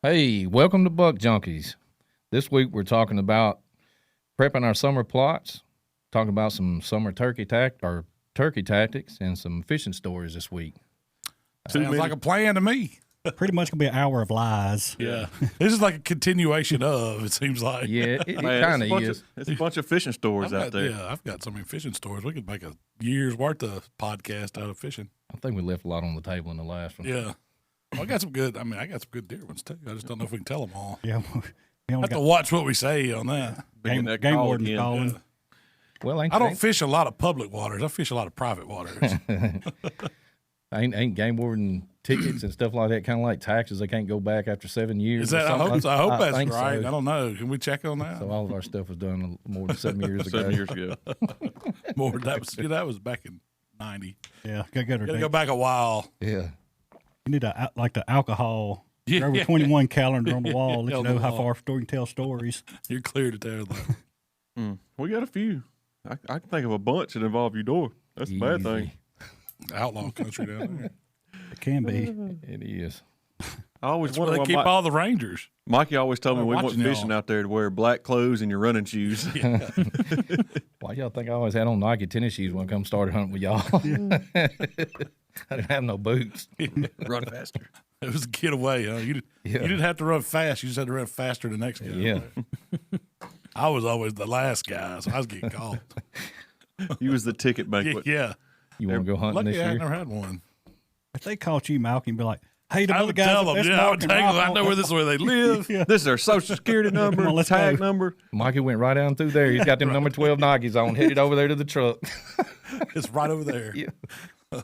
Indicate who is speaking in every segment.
Speaker 1: Hey, welcome to Buck Junkies. This week we're talking about prepping our summer plots, talking about some summer turkey tactics, and some fishing stories this week.
Speaker 2: Sounds like a plan to me.
Speaker 3: Pretty much gonna be an hour of lies.
Speaker 2: Yeah. This is like a continuation of, it seems like.
Speaker 1: Yeah, it kind of is.
Speaker 4: It's a bunch of fishing stories out there.
Speaker 2: Yeah, I've got so many fishing stories. We could make a year's worth of podcast out of fishing.
Speaker 1: I think we left a lot on the table in the last one.
Speaker 2: Yeah. Well, I got some good deer ones too. I just don't know if we can tell them all.
Speaker 3: Yeah,
Speaker 2: I have to watch what we say on that.
Speaker 3: game warden's calling.
Speaker 2: Yeah.
Speaker 1: Well,
Speaker 2: I don't fish a lot of public waters. I fish a lot of private waters.
Speaker 1: ain't game warden tickets and stuff like that kind of like taxes? They can't go back after 7 years.
Speaker 2: Is that? I hope that's
Speaker 1: think
Speaker 2: right.
Speaker 1: So.
Speaker 2: I don't know. Can we check on that?
Speaker 1: So all of our stuff was done more than 7 years ago.
Speaker 4: 7 years ago.
Speaker 2: More. That was back in '90.
Speaker 3: Yeah, gotta
Speaker 2: go back a while.
Speaker 1: Yeah.
Speaker 3: You need like the alcohol.
Speaker 2: Yeah.
Speaker 3: Forever 21 calendar on the wall. Let you know how far you can tell stories.
Speaker 2: You're clear to tell that.
Speaker 4: We got a few. I can think of a bunch that involve your That's the bad thing.
Speaker 2: Outlaw country down there.
Speaker 3: It can be.
Speaker 1: It is.
Speaker 4: I always
Speaker 2: That's where
Speaker 4: wonder
Speaker 2: they keep all the rangers.
Speaker 4: Mikey always told me
Speaker 2: They're
Speaker 4: we went
Speaker 2: watching
Speaker 4: fishing
Speaker 2: y'all.
Speaker 4: out there to wear black clothes and your running shoes.
Speaker 1: Why y'all think I always had on Nike tennis shoes when I come started hunting with y'all? I didn't have no boots.
Speaker 4: Run faster.
Speaker 2: It was a getaway, huh? You didn't have to run fast. You just had to run faster than the next guy.
Speaker 1: Yeah.
Speaker 2: I was always the last guy, so I was getting caught.
Speaker 4: You was the ticket banquet.
Speaker 2: Yeah.
Speaker 1: You want to go hunting
Speaker 2: Lucky
Speaker 1: this
Speaker 2: I
Speaker 1: year?
Speaker 2: never had one.
Speaker 3: If they caught you, Malcolm, be like, hey, the
Speaker 2: I
Speaker 3: other
Speaker 2: would
Speaker 3: guys,
Speaker 2: tell them.
Speaker 3: let's
Speaker 2: Yeah, I
Speaker 3: walk
Speaker 2: would
Speaker 3: and
Speaker 2: take them.
Speaker 3: rock
Speaker 2: I know where this is where they live.
Speaker 3: Yeah.
Speaker 4: This is their social security number,
Speaker 3: Come on, let's
Speaker 4: tag
Speaker 3: go.
Speaker 4: number.
Speaker 1: Mikey went right down through there. He's got them number 12 Nikes on, headed over there to the truck.
Speaker 2: It's right over there.
Speaker 1: Yeah.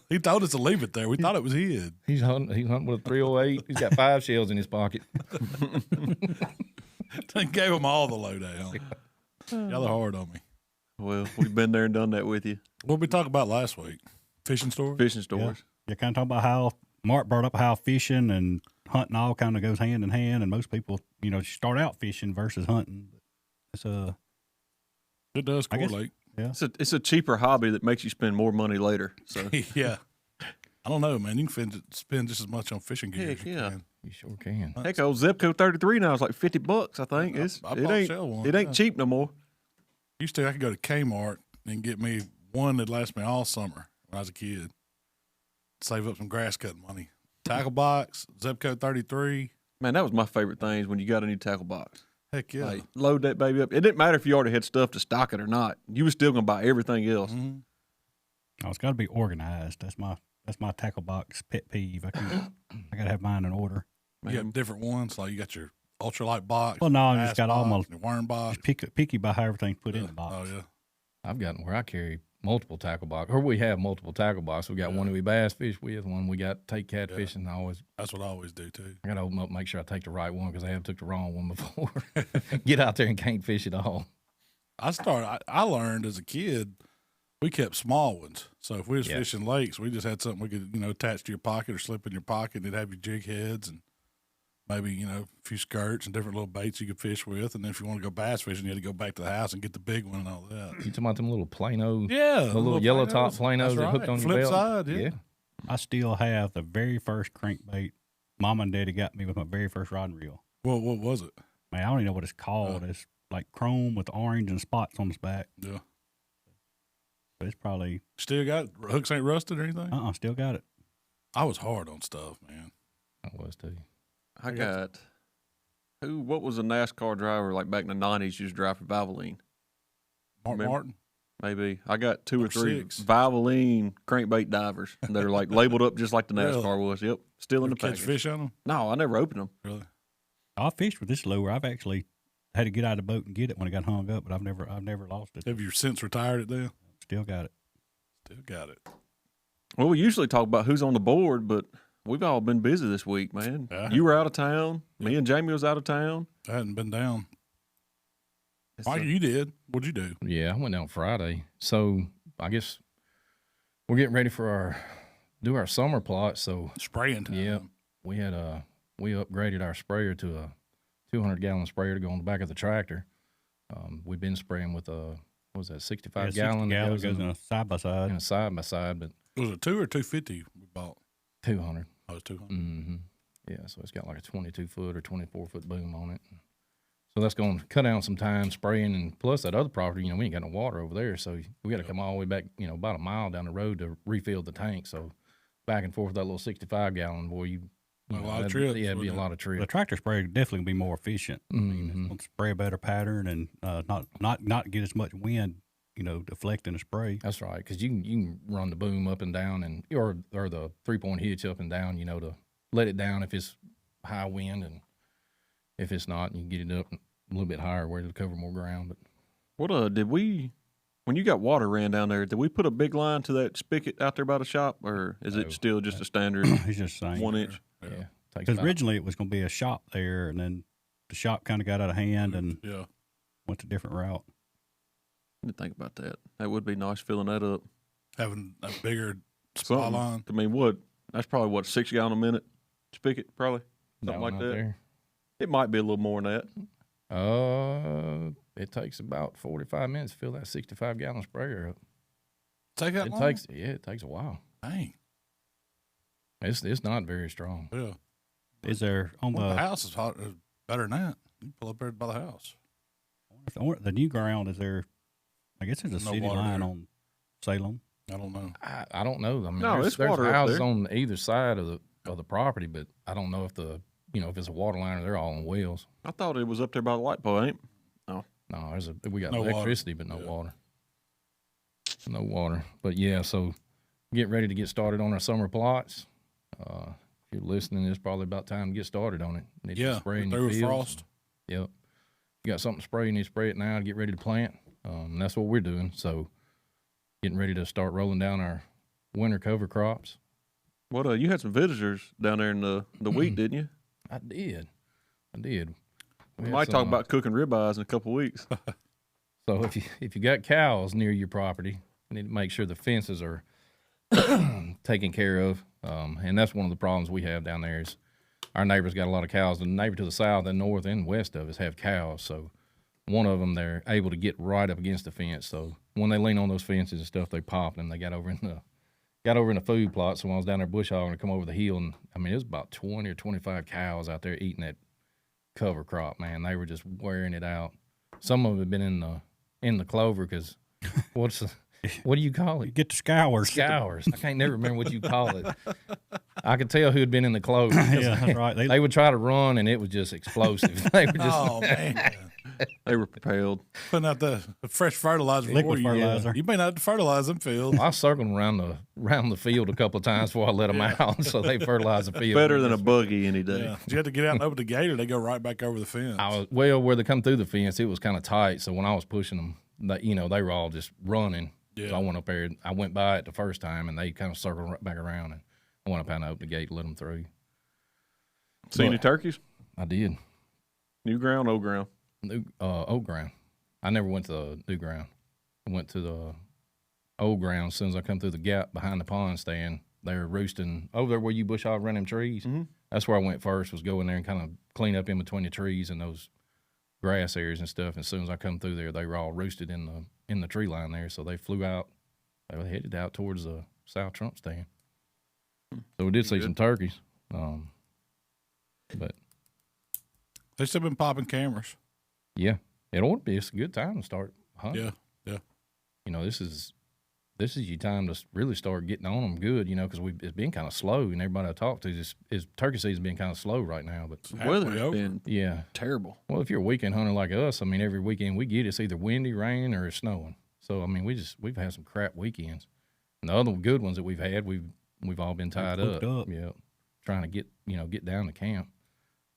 Speaker 2: He told us to leave it there. We thought it was hid.
Speaker 1: He's hunting with a 308. He's got 5 shells in his pocket.
Speaker 2: They gave them all the lowdown. Y'all are hard on me.
Speaker 4: Well, we've been there and done that with you.
Speaker 2: What did we talk about last week? Fishing stories?
Speaker 4: Fishing stories.
Speaker 3: Yeah, kind of talking about how Mark brought up how fishing and hunting all kind of goes hand in hand, and most people, start out fishing versus hunting. It's
Speaker 2: It does
Speaker 3: I guess-
Speaker 2: correlate.
Speaker 3: yeah.
Speaker 4: It's a cheaper hobby that makes you spend more money later. So
Speaker 2: Yeah. I don't know, man. You can spend just as much on fishing gear
Speaker 4: Heck
Speaker 2: as you
Speaker 4: yeah.
Speaker 2: can.
Speaker 1: You sure can.
Speaker 4: heck, old Zipco 33 now is like $50. I think
Speaker 2: I bought a shell one,
Speaker 4: it ain't
Speaker 2: yeah.
Speaker 4: cheap no more.
Speaker 2: I could go to Kmart and get me one that lasts me all summer when I was a kid. Save up some grass cutting money. Tackle box, Zipco 33.
Speaker 4: Man, that was my favorite things when you got a new tackle box.
Speaker 2: Heck yeah.
Speaker 4: Like, load that baby up. It didn't matter if you already had stuff to stock it or not. You was still gonna buy everything else.
Speaker 2: Mm-hmm.
Speaker 3: Oh, it's got to be organized. That's my tackle box pet peeve. I got to have mine in order.
Speaker 2: You have different ones. Like you got your ultralight box.
Speaker 3: Well, no, I
Speaker 2: bass
Speaker 3: just got all
Speaker 2: box,
Speaker 3: my
Speaker 2: your worm box.
Speaker 3: just picky by how everything's put in the box.
Speaker 2: Oh, yeah.
Speaker 1: I've gotten where I carry multiple tackle boxes, or we have multiple tackle boxes. We got one that we bass fish with, one we got take catfish, and
Speaker 2: That's what I always do, too.
Speaker 1: I got to open up and make sure I take the right one because I have took the wrong one before. Get out there and can't fish at all.
Speaker 2: I learned as a kid, we kept small ones. So if we was fishing lakes, we just had something we could, attach to your pocket or slip in your pocket. And it'd have your jig heads and maybe, a few skirts and different little baits you could fish with. And then if you want to go bass fishing, you had to go back to the house and get the big one and all that.
Speaker 1: You talking about them little Plano?
Speaker 2: Yeah.
Speaker 1: The little yellow top
Speaker 2: Planos.
Speaker 1: Planos that hooked on your
Speaker 2: Flip
Speaker 1: belt?
Speaker 2: side, yeah.
Speaker 3: I still have the very first crankbait Mom and Daddy got me with my very first rod and reel.
Speaker 2: Well, what was it?
Speaker 3: Man, I don't even know what it's called. It's like chrome with orange and spots on its back.
Speaker 2: Yeah.
Speaker 3: But it's probably
Speaker 2: Still got it? Hooks ain't rusted or anything?
Speaker 3: still got it.
Speaker 2: I was hard on stuff, man.
Speaker 1: I was too.
Speaker 4: I got what was a NASCAR driver like back in the 90s used to drive for Valvoline?
Speaker 2: Martin?
Speaker 4: Maybe. I got 2 or 3
Speaker 2: 6.
Speaker 4: Valvoline crankbait divers that are like labeled up just like the NASCAR
Speaker 2: Really?
Speaker 4: was. Yep. Still in the
Speaker 2: Catch
Speaker 4: package.
Speaker 2: fish on them?
Speaker 4: No, I never opened them.
Speaker 2: Really?
Speaker 3: I fished with this lure. I've actually had to get out of the boat and get it when it got hung up, but I've never lost it.
Speaker 2: Have you since retired it then?
Speaker 3: Still got it.
Speaker 2: Still got it.
Speaker 4: Well, we usually talk about who's on the board, but we've all been busy this week, man.
Speaker 2: Yeah.
Speaker 4: You were out of town. Me and Jamie was out of town.
Speaker 2: I hadn't been down.
Speaker 4: It's
Speaker 2: Mike, you did. What'd you do?
Speaker 1: Yeah, I went down Friday. So I guess we're getting ready for our summer plot. So
Speaker 2: Spraying time.
Speaker 1: yeah, we upgraded our sprayer to a 200-gallon sprayer to go on the back of the tractor. We've been spraying with a, what was that, 65 gallon?
Speaker 3: 60 gallon goes in a side by
Speaker 1: in a
Speaker 3: side.
Speaker 1: side by side, but
Speaker 2: Was it 2 or 250 we bought?
Speaker 1: 200.
Speaker 2: Oh, it was 200.
Speaker 1: Mm-hmm. Yeah, so it's got like a 22-foot or 24-foot boom on it. So that's going to cut down some time spraying, and plus that other property, we ain't got no water over there, so we got to come all the way back, about a mile down the road to refill the tank. So back and forth with that little 65-gallon, boy,
Speaker 2: a lot of trips.
Speaker 1: Yeah, it'd be a lot of trips.
Speaker 3: The tractor spray definitely be more efficient. I mean, it's gonna spray a better pattern and not get as much wind, deflecting the spray.
Speaker 1: That's right, because you can run the boom up and down, and or the 3-point hitch up and down, to let it down if it's high wind, and if it's not, you can get it up a little bit higher where it'll cover more ground. But
Speaker 4: What did we? When you got water ran down there, did we put a big line to that spigot out there by the shop, or is it still just a standard
Speaker 3: It's just saying
Speaker 4: 1 inch?
Speaker 1: yeah,
Speaker 3: because originally it was going to be a shop there, and then the shop kind of got out of hand and went a different route.
Speaker 4: I didn't think about that. That would be nice filling that up.
Speaker 2: Having a bigger supply line.
Speaker 4: I mean, that's probably 6 gallon a minute spigot, probably something like that.
Speaker 1: There.
Speaker 4: It might be a little more than that.
Speaker 1: It takes about 45 minutes to fill that 65-gallon sprayer up.
Speaker 2: Take that long?
Speaker 1: It takes a while.
Speaker 2: Dang.
Speaker 1: It's not very strong.
Speaker 2: Yeah.
Speaker 3: Is there on
Speaker 2: the house is hot, better than that. You can pull up there by the house.
Speaker 3: The new ground, is there? I guess there's a city line on Salem.
Speaker 2: I don't know.
Speaker 1: I don't know. I mean,
Speaker 4: No,
Speaker 1: there's
Speaker 4: water up
Speaker 1: houses
Speaker 4: there
Speaker 1: on either side of the property, but I don't know if if it's a water line or they're all on wheels.
Speaker 4: I thought it was up there by the light pole, ain't it?
Speaker 1: No, we got
Speaker 2: no
Speaker 1: electricity,
Speaker 2: water.
Speaker 1: But no water. No water. But yeah, so get ready to get started on our summer plots. If you're listening, it's probably about time to get started on it. Need to spray in your fields.
Speaker 2: Frost.
Speaker 1: Yep. You got something to spray, you need to spray it now to get ready to plant. And that's what we're doing. So getting ready to start rolling down our winter cover crops.
Speaker 4: You had some visitors down there in the wheat, didn't you?
Speaker 1: I did.
Speaker 4: We might talk about cooking ribeyes in a couple of weeks.
Speaker 1: So if you got cows near your property, you need to make sure the fences are taken care of. And that's one of the problems we have down there is our neighbors got a lot of cows. The neighbor to the south and north and west of us have cows. So one of them, they're able to get right up against the fence. So when they lean on those fences and stuff, they pop, and they got over in the food plot. So when I was down there bush hogging, I come over the hill, and I mean, it was about 20 or 25 cows out there eating that cover crop, man. They were just wearing it out. Some of them had been in the clover because what do you call it?
Speaker 3: You get the scours.
Speaker 1: Scours. I can't never remember what you call it. I could tell who had been in the clover.
Speaker 3: Yeah, that's right.
Speaker 1: They would try to run, and it was just explosive. They were just,
Speaker 2: Oh, man.
Speaker 4: They were propelled.
Speaker 2: Putting out the fresh fertilizer.
Speaker 3: Liquid fertilizer.
Speaker 2: You may not have to fertilize them fields.
Speaker 1: I circled around the field a couple of times before I let them out, so they fertilize the field.
Speaker 4: Better than a buggy any day.
Speaker 2: Yeah. Did you have to get out and open the gate, or they go right back over the fence?
Speaker 1: Where they come through the fence, it was kind of tight. So when I was pushing them, they were all just running.
Speaker 2: Yeah.
Speaker 1: So I went up there. I went by it the first time, and they kind of circled right back around, and I went up and opened the gate, and let them through.
Speaker 4: See any turkeys?
Speaker 1: I did.
Speaker 4: New ground, old ground.
Speaker 1: Old ground. I never went to the new ground. I went to the old ground as soon as I come through the gap behind the pond stand. They were roosting over there where you bush hog around them trees.
Speaker 4: Mm-hmm.
Speaker 1: That's where I went first, was go in there and kind of clean up in between the trees and those grass areas and stuff. And as soon as I come through there, they were all roosted in the tree line there. So they flew out. They were headed out towards the South Trump stand. So we did see some turkeys. But
Speaker 2: They've still been popping cameras.
Speaker 1: yeah, it's a good time to start hunting.
Speaker 2: Yeah.
Speaker 1: This is your time to really start getting on them good, because it's been kind of slow, and everybody I talk to is turkey season been kind of slow right now. But
Speaker 4: The weather's been
Speaker 1: yeah,
Speaker 4: terrible.
Speaker 1: well, if you're a weekend hunter like us, I mean, every weekend we get it's either windy, raining, or it's snowing. So I mean, we've had some crap weekends, and the other good ones that we've had, we've all been tied up. Yeah, trying to get down to camp,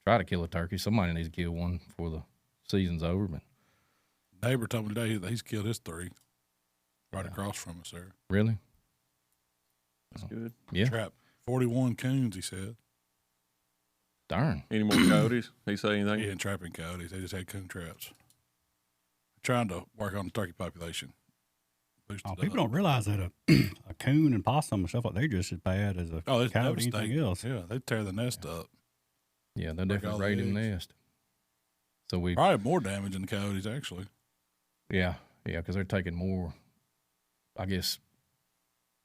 Speaker 1: try to kill a turkey. Somebody needs to kill one before the season's over. But
Speaker 2: Neighbor told me today he's killed his 3 right across from us there.
Speaker 1: really,
Speaker 4: That's good.
Speaker 1: yeah,
Speaker 2: Trapped 41 coons, he said.
Speaker 1: darn.
Speaker 4: Any more coyotes? He say anything?
Speaker 2: He ain't trapping coyotes. They just had coon traps. Trying to work on the turkey population.
Speaker 3: People don't realize that a coon and possum and stuff like they're just as bad as a
Speaker 2: it's
Speaker 3: coyote or anything
Speaker 2: devastating.
Speaker 3: else.
Speaker 2: Yeah, they tear the nest up.
Speaker 1: Yeah, they're
Speaker 2: Break
Speaker 1: definitely
Speaker 2: all the
Speaker 1: raiding the
Speaker 2: eggs.
Speaker 1: nest. So we,
Speaker 2: Probably more damage than the coyotes, actually.
Speaker 1: yeah, because they're taking more, I guess,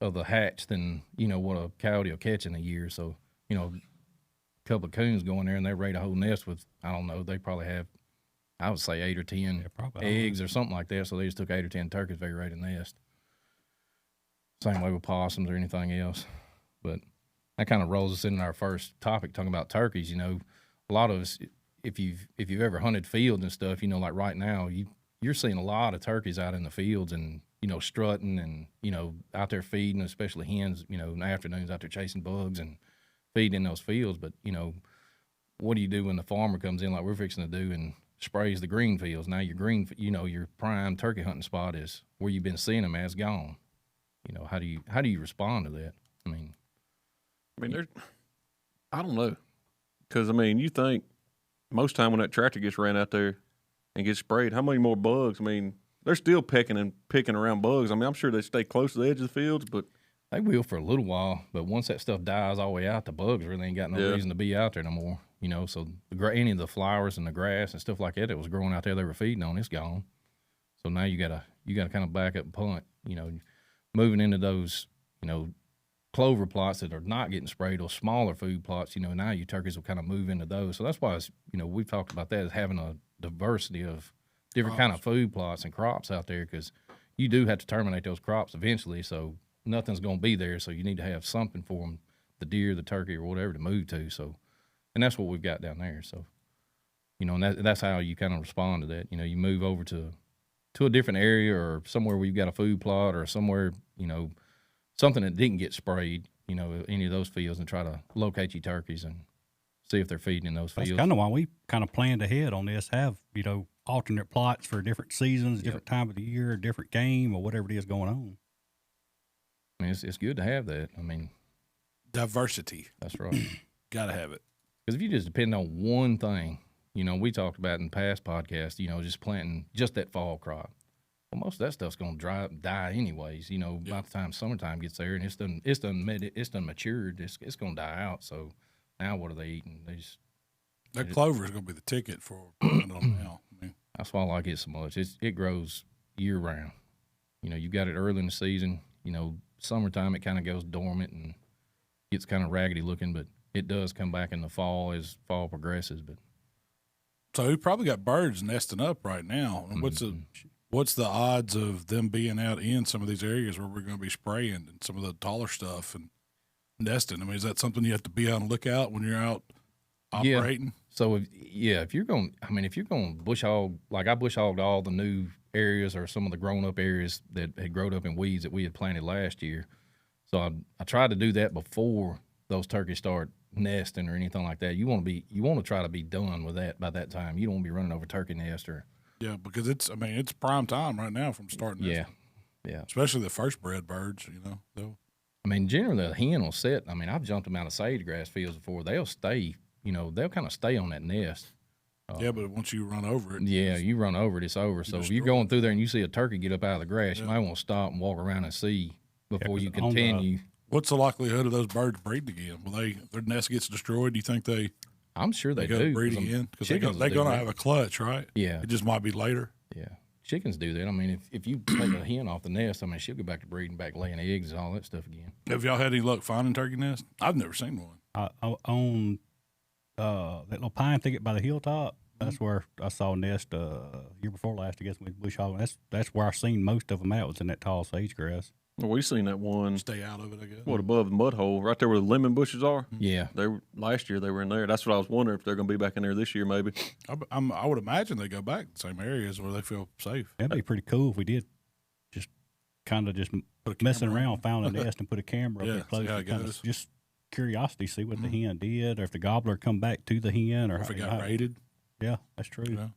Speaker 1: of the hatch than what a coyote will catch in a year. So couple of coons go in there and they raid a whole nest with, I don't know, they probably have, I would say 8 or 10 eggs or something like that. So they just took 8 or 10 turkeys, they raided a nest. Same way with possums or anything else. But that kind of rolls us into our first topic, talking about turkeys. You know, a lot of us, if you've ever hunted fields and stuff, you know, like right now, you're seeing a lot of turkeys out in the fields and, you know, strutting and, you know, out there feeding, especially hens, you know, in the afternoons out there chasing bugs and feeding in those fields. But, you know, what do you do when the farmer comes in like we're fixing to do and sprays the green fields? Now your green, you know, your prime turkey hunting spot is where you've been seeing them as gone. You know, how do you respond to that? I mean,
Speaker 4: I don't know. Because, I mean, you think most time when that tractor gets ran out there and gets sprayed, how many more bugs? I mean, they're still pecking and picking around bugs. I mean, I'm sure they stay close to the edge of the fields, but
Speaker 1: they will for a little while. But once that stuff dies all the way out, the bugs really ain't got no reason to be out there no more. You know, so any of the flowers and the grass and stuff like that was growing out there they were feeding on, it's gone. So now you gotta kind of back up and punt. You know, moving into those, you know, clover plots that are not getting sprayed or smaller food plots. You know, now your turkeys will kind of move into those. So that's why it's, you know, we've talked about that as having a diversity of different kind of food plots and crops out there, because you do have to terminate those crops eventually. So nothing's going to be there. So you need to have something for them, the deer, the turkey, or whatever to move to. So, and that's what we've got down there. So, you know, and that's how you kind of respond to that. You know, you move over to a different area or somewhere where you've got a food plot or somewhere, you know, something that didn't get sprayed, you know, any of those fields, and try to locate your turkeys and see if they're feeding in those fields.
Speaker 3: That's kind of why we kind of planned ahead on this, have, you know, alternate plots for different seasons, different time of the year, different game, or whatever it is going on.
Speaker 1: I mean, it's good to have that. I mean,
Speaker 2: diversity.
Speaker 1: That's right.
Speaker 2: Got to have it.
Speaker 1: Because if you just depend on one thing, you know, we talked about in past podcasts, you know, just planting just that fall crop. Well, most of that stuff's going to die anyways. You know, by the time summertime gets there and it's done matured, it's going to die out. So now what are they eating?
Speaker 2: That clover is going to be the ticket for now. I mean,
Speaker 1: that's why I like it so much. It grows year round. You know, you got it early in the season. You know, summertime it kind of goes dormant and gets kind of raggedy looking, but it does come back in the fall as fall progresses. But
Speaker 2: so we probably got birds nesting up right now. What's the odds of them being out in some of these areas where we're going to be spraying and some of the taller stuff and nesting? I mean, is that something you have to be on the lookout when you're out operating?
Speaker 1: Yeah. So if you're going bush hog, like I bush hogged all the new areas or some of the grown up areas that had grown up in weeds that we had planted last year. So I tried to do that before those turkeys start nesting or anything like that. You want to try to be done with that by that time. You don't want to be running over turkey nest or.
Speaker 2: Yeah, because it's prime time right now from starting.
Speaker 1: Yeah.
Speaker 2: Especially the first bred birds, you know.
Speaker 1: I mean, generally the hen will sit. I mean, I've jumped them out of sage grass fields before. They'll stay. You know, they'll kind of stay on that nest.
Speaker 2: Yeah, but once you run over it.
Speaker 1: You run over it, it's over. So if you're going through there and you see a turkey get up out of the grass, you might want to stop and walk around and see before you continue.
Speaker 2: What's the likelihood of those birds breeding again? Will their nest gets destroyed? Do you think
Speaker 1: I'm sure they do.
Speaker 2: Breed again? Because they're going to have a clutch, right?
Speaker 1: Yeah.
Speaker 2: It just might be later.
Speaker 1: Yeah. Chickens do that. I mean, if you take a hen off the nest, I mean, she'll go back to breeding, back laying eggs and all that stuff again.
Speaker 2: Have y'all had any luck finding turkey nests? I've never seen one.
Speaker 3: I own that little pine thicket by the hilltop. That's where I saw a nest year before last, I guess, with bush hogging. That's where I seen most of them out, was in that tall sage grass.
Speaker 4: Well, we seen that one.
Speaker 2: Stay out of it, I guess.
Speaker 4: What, above the mud hole, right there where the lemon bushes are?
Speaker 1: Yeah.
Speaker 4: Last year they were in there. That's what I was wondering if they're going to be back in there this year, maybe.
Speaker 2: I would imagine they go back to the same areas where they feel safe.
Speaker 3: That'd be pretty cool if we did just kind of just messing around, found a nest and put a camera up there close.
Speaker 2: See how it goes.
Speaker 3: Just curiosity, see what the hen did, or if the gobbler come back to the hen, or
Speaker 2: if it got raided.
Speaker 3: Yeah, that's true.
Speaker 2: Yeah.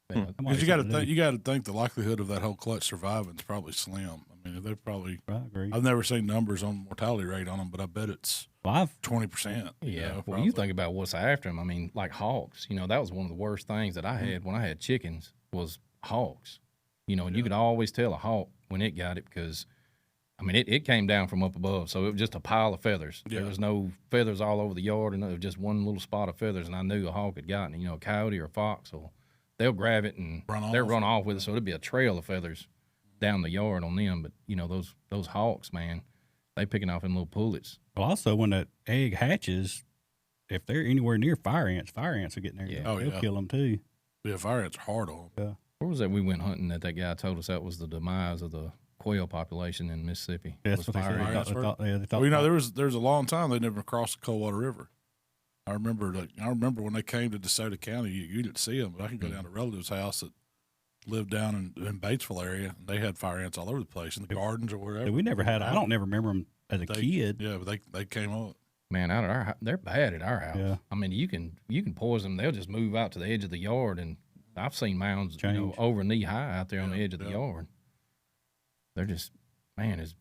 Speaker 2: Because you got to think the likelihood of that whole clutch surviving is probably slim. I mean, they're probably.
Speaker 3: I agree.
Speaker 2: I've never seen numbers on mortality rate on them, but I bet it's 20%.
Speaker 1: Yeah. Well, you think about what's after them. I mean, like hawks. You know, that was one of the worst things that I had when I had chickens was hawks. You know, and you could always tell a hawk when it got it because, I mean, it came down from up above, so it was just a pile of feathers. Yeah. There was no feathers all over the yard, and it was just one little spot of feathers, and I knew a hawk had gotten it. You know, a coyote or a fox will. They'll grab it and they'll run off with it, so it'll be a trail of feathers down the yard on them. But, you know, those hawks, man, they picking off in little pullets.
Speaker 3: Well, also, when the egg hatches, if they're anywhere near fire ants will get in there.
Speaker 1: Yeah.
Speaker 2: Oh,
Speaker 3: They'll
Speaker 2: yeah.
Speaker 3: kill them too.
Speaker 2: Yeah, fire ants are hard on them.
Speaker 1: Where was that we went hunting that guy told us that was the demise of the quail population in Mississippi?
Speaker 3: That's
Speaker 1: was
Speaker 3: what they said.
Speaker 1: fire
Speaker 3: They
Speaker 1: ants.
Speaker 3: thought, they thought,
Speaker 2: Well, you know, there's a long time they never crossed the Coldwater River. I remember when they came to DeSoto County, you didn't see them, but I can go down to a relative's house that lived down in Batesville area, and they had fire ants all over the place in the gardens or wherever.
Speaker 3: we never had. I don't never remember them as a kid.
Speaker 2: Yeah, but they came up.
Speaker 1: Man, out at our house, they're bad at our house.
Speaker 3: Yeah.
Speaker 1: I mean, you can poison them. They'll just move out to the edge of the yard, and I've seen mounds, over knee high out there on the edge of the yard. They're just, man, as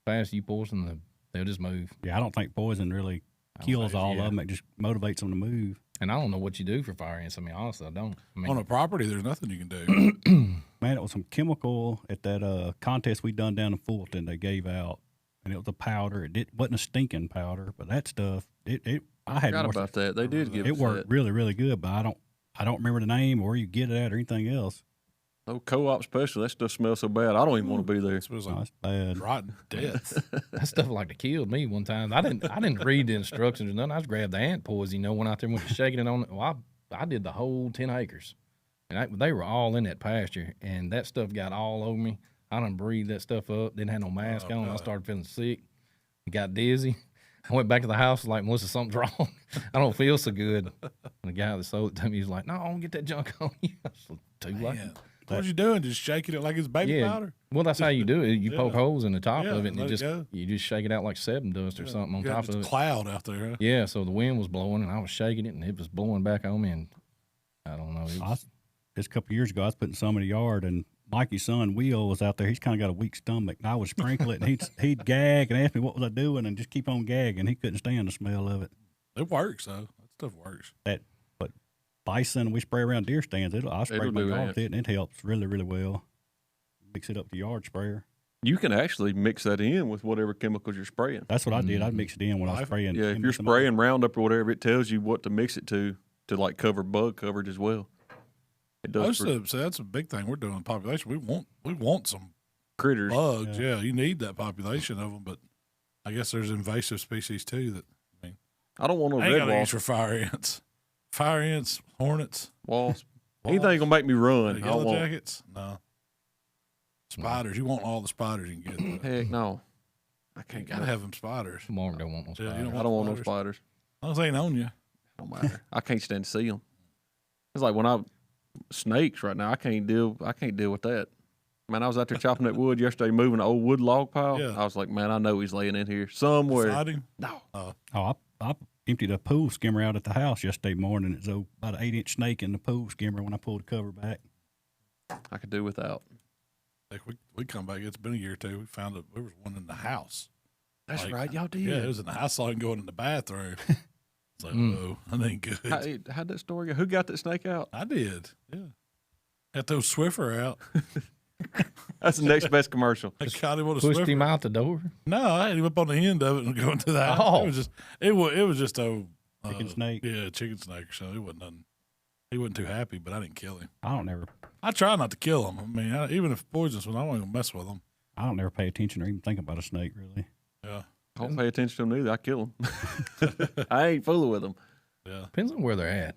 Speaker 1: fast as you poison them, they'll just move.
Speaker 3: Yeah, I don't think poison really kills all of them. It just motivates them to move.
Speaker 1: And I don't know what you do for fire ants. I mean, honestly, I don't. I mean,
Speaker 2: On a property, there's nothing you can do.
Speaker 3: Man, it was some chemical at that contest we done down in Fulton. They gave out, and it was a powder. It wasn't a stinking powder, but that stuff. I had
Speaker 4: Forgot about that. They did give
Speaker 3: it
Speaker 4: us
Speaker 3: worked
Speaker 4: that.
Speaker 3: really, really good, but I don't remember the name or where you get it at or anything else.
Speaker 4: Oh, co-op special. That stuff smells so bad. I don't even want to be there.
Speaker 2: It smells
Speaker 3: Oh,
Speaker 2: like
Speaker 3: that's bad.
Speaker 2: rotten death.
Speaker 1: that stuff like to killed me one time. I didn't read the instructions or nothing. I just grabbed the ant poison, went out there and went to shaking it on. Well, I did the whole 10 acres. And they were all in that pasture, and that stuff got all over me. I done breathed that stuff up, didn't have no mask on. I started feeling sick. Got dizzy. I went back to the house, like, Melissa, something's wrong. I don't feel so good. And the guy that sold it to me was like, no, I don't get that junk on you. I was like, too late.
Speaker 2: What was you doing? Just shaking it like it's baby powder?
Speaker 1: Well, that's how you do it. You poke holes in the top of it, and
Speaker 2: let it go.
Speaker 1: you just shake it out like seven dust or something on top of it.
Speaker 2: Cloud out there. Huh?
Speaker 1: Yeah, so the wind was blowing, and I was shaking it, and it was blowing back on me, and I don't know.
Speaker 3: Just a couple of years ago, I was putting some in the yard, and Mikey's son, Will, was out there. He's kind of got a weak stomach, and I would sprinkle it, and he'd gag and ask me what was I doing, and just keep on gagging. He couldn't stand the smell of it.
Speaker 2: It works, though. That stuff works.
Speaker 3: But bison, we spray around deer stands. I spray
Speaker 4: It'll
Speaker 3: my
Speaker 4: do
Speaker 3: yard
Speaker 4: that.
Speaker 3: with it, and it helps really, really well. Mix it up with the yard sprayer.
Speaker 4: You can actually mix that in with whatever chemicals you're spraying.
Speaker 3: That's what I did. I'd mix it in when I was spraying.
Speaker 4: Yeah, if you're spraying Roundup or whatever, it tells you what to mix it to like cover bug coverage as well. It does
Speaker 2: So that's a big thing we're doing in population. We want some
Speaker 4: critters.
Speaker 2: bugs. Yeah, you need that population of them, but I guess there's invasive species too that
Speaker 4: I don't want no
Speaker 2: I ain't
Speaker 4: red
Speaker 2: got to use
Speaker 4: wasp,
Speaker 2: for fire ants. Fire ants, hornets,
Speaker 4: wasp. Anything gonna make me run. I don't
Speaker 2: yellow
Speaker 4: want.
Speaker 2: jackets. No. Spiders. You want all the spiders you can get.
Speaker 4: Heck no. I
Speaker 2: You
Speaker 4: can't.
Speaker 2: gotta have them spiders.
Speaker 1: Mark don't want no
Speaker 2: Yeah, you
Speaker 1: spiders.
Speaker 2: don't
Speaker 4: I don't want no spiders.
Speaker 2: As long as they ain't on you.
Speaker 4: Don't matter. I can't stand to see them. It's like snakes right now. I can't deal with that. Man, I was out there chopping that wood yesterday, moving an old wood log pile.
Speaker 2: Yeah.
Speaker 4: I was like, man, I know he's laying in here somewhere.
Speaker 2: Fight him?
Speaker 4: No.
Speaker 3: I emptied a pool skimmer out at the house yesterday morning. It's about an 8-inch snake in the pool skimmer when I pulled the cover back.
Speaker 4: I could do without.
Speaker 2: Like we come back. It's been a year or two. We found there was one in the house.
Speaker 4: That's
Speaker 2: Like,
Speaker 4: right, y'all did.
Speaker 2: Yeah, it was in the house. I saw him going in the bathroom. It's like, whoa, that ain't good.
Speaker 4: How'd that story go? Who got that snake out?
Speaker 2: I did. Yeah. Had those Swiffer out.
Speaker 4: That's the next best commercial.
Speaker 2: I caught him on a
Speaker 1: Pushed
Speaker 2: Swiffer.
Speaker 1: him out the door.
Speaker 2: No, I had him up on the end of it and going to the house.
Speaker 1: Oh.
Speaker 2: It was just a
Speaker 3: Chicken snake.
Speaker 2: Yeah, chicken snake or something. It wasn't nothing. He wasn't too happy, but I didn't kill him.
Speaker 3: I don't never
Speaker 2: not to kill him. I mean, even if poisonous one, I don't even mess with him.
Speaker 3: pay attention or even think about a snake really.
Speaker 2: Yeah,
Speaker 4: I don't pay attention to them either. I kill them. I ain't fooling with them.
Speaker 2: yeah.
Speaker 1: Depends on where they're at.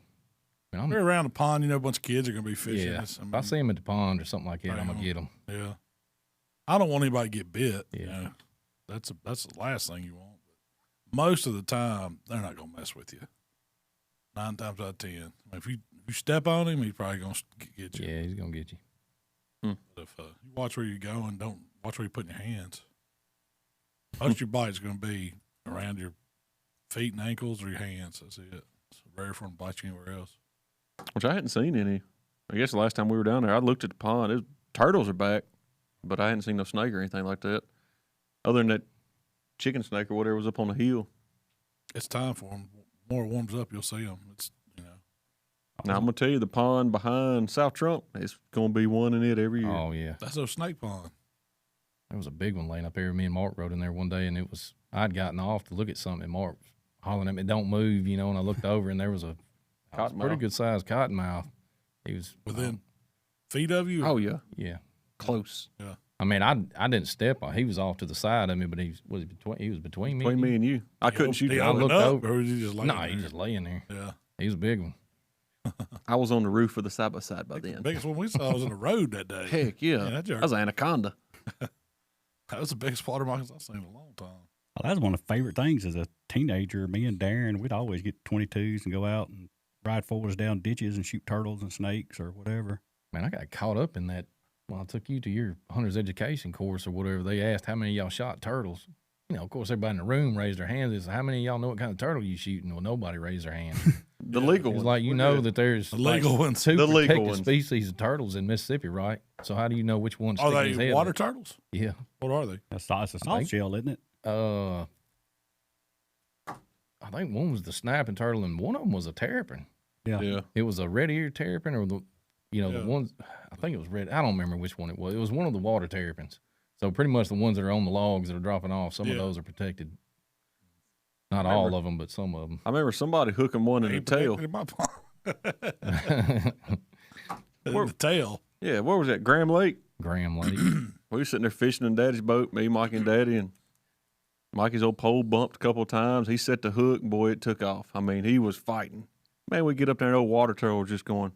Speaker 1: I mean,
Speaker 2: We're around the pond. A bunch of kids are going to be fishing.
Speaker 1: yeah.
Speaker 2: This.
Speaker 1: If I see them at the pond or something like that, I'm gonna get them.
Speaker 2: Yeah. I don't want anybody to get bit.
Speaker 1: Yeah.
Speaker 2: You know? That's the last thing you want. But most of the time, they're not going to mess with you. 9 times out of 10. If you step on him, he's probably going to get you.
Speaker 1: Yeah, he's gonna get you.
Speaker 2: But if you watch where you're going, don't watch where you're putting your hands. Most of your bite's going to be around your feet and ankles or your hands. That's it. It's rare for them to bite you anywhere else.
Speaker 4: Which I hadn't seen any. I guess the last time we were down there, I looked at the pond. Turtles are back, but I hadn't seen no snake or anything like that. Other than that chicken snake or whatever was up on the hill.
Speaker 2: It's time for them. More it warms up, you'll see them. It's
Speaker 4: Now, I'm going to tell you, the pond behind South Trump, it's going to be one in it every year.
Speaker 1: Oh yeah,
Speaker 2: that's a snake pond.
Speaker 1: there was a big one laying up there. Me and Mark rode in there one day, and I'd gotten off to look at something, and Mark was hollering at me, "Don't move," and I looked over, and there was a pretty good sized cottonmouth. He was
Speaker 2: Within feet of you?
Speaker 4: Oh, yeah.
Speaker 1: yeah.
Speaker 4: Close.
Speaker 2: Yeah.
Speaker 1: I mean, I didn't step on. He was off to the side of me, but he was between
Speaker 4: Between me and you. I couldn't shoot
Speaker 2: He
Speaker 4: him.
Speaker 1: I
Speaker 2: opened
Speaker 1: looked
Speaker 2: up,
Speaker 1: over.
Speaker 2: or was he just laying
Speaker 1: No,
Speaker 2: there?
Speaker 1: he just laying there.
Speaker 2: Yeah.
Speaker 1: He was a big one.
Speaker 4: I was on the roof of the side by side by
Speaker 2: The
Speaker 4: then.
Speaker 2: biggest one we saw was in the road that day.
Speaker 4: Heck yeah.
Speaker 2: that
Speaker 4: That
Speaker 2: jerk.
Speaker 4: was an anaconda.
Speaker 2: That was the biggest water moccasins I've seen in a long time.
Speaker 3: Well, that was one of the favorite things as a teenager. Me and Darren, we'd always get 22s and go out and ride fours down ditches and shoot turtles and snakes or whatever.
Speaker 1: Man, I got caught up in that when I took you to your hunter's education course or whatever. They asked how many of y'all shot turtles. You know, of course, everybody in the room raised their hands. It's how many of y'all know what kind of turtle you shooting? Well, nobody raised their hand.
Speaker 4: The legal
Speaker 1: It's
Speaker 4: one.
Speaker 1: like, you know that there's
Speaker 2: The legal ones.
Speaker 1: two
Speaker 4: The legal
Speaker 1: protected
Speaker 4: ones.
Speaker 1: species of turtles in Mississippi, right? So how do you know which one's
Speaker 2: Are
Speaker 1: sticking his
Speaker 2: they
Speaker 1: head
Speaker 2: water
Speaker 1: up?
Speaker 2: turtles?
Speaker 1: Yeah.
Speaker 2: What are they?
Speaker 3: It's a soft
Speaker 1: think-
Speaker 3: shell, isn't it?
Speaker 1: I think one was the snapping turtle and one of them was a terrapin.
Speaker 4: Yeah.
Speaker 1: It was a red-eared terrapin or the
Speaker 2: Yeah.
Speaker 1: ones, I think it was red. I don't remember which one it was. It was one of the water terrapins. So pretty much the ones that are on the logs that are dropping off, some of
Speaker 2: Yeah.
Speaker 1: those are protected. Not all of them, but some of them.
Speaker 4: I remember somebody hooking one in the
Speaker 2: Ain't
Speaker 4: tail.
Speaker 2: protected in my pond. In the tail.
Speaker 4: Yeah, where was that? Graham Lake?
Speaker 1: Graham Lake.
Speaker 4: We were sitting there fishing in Daddy's boat, me, Mikey, and Daddy, and Mikey's old pole bumped a couple of times. He set the hook, and boy, it took off. I mean, he was fighting. Man, we get up there, and old water turtle was just going.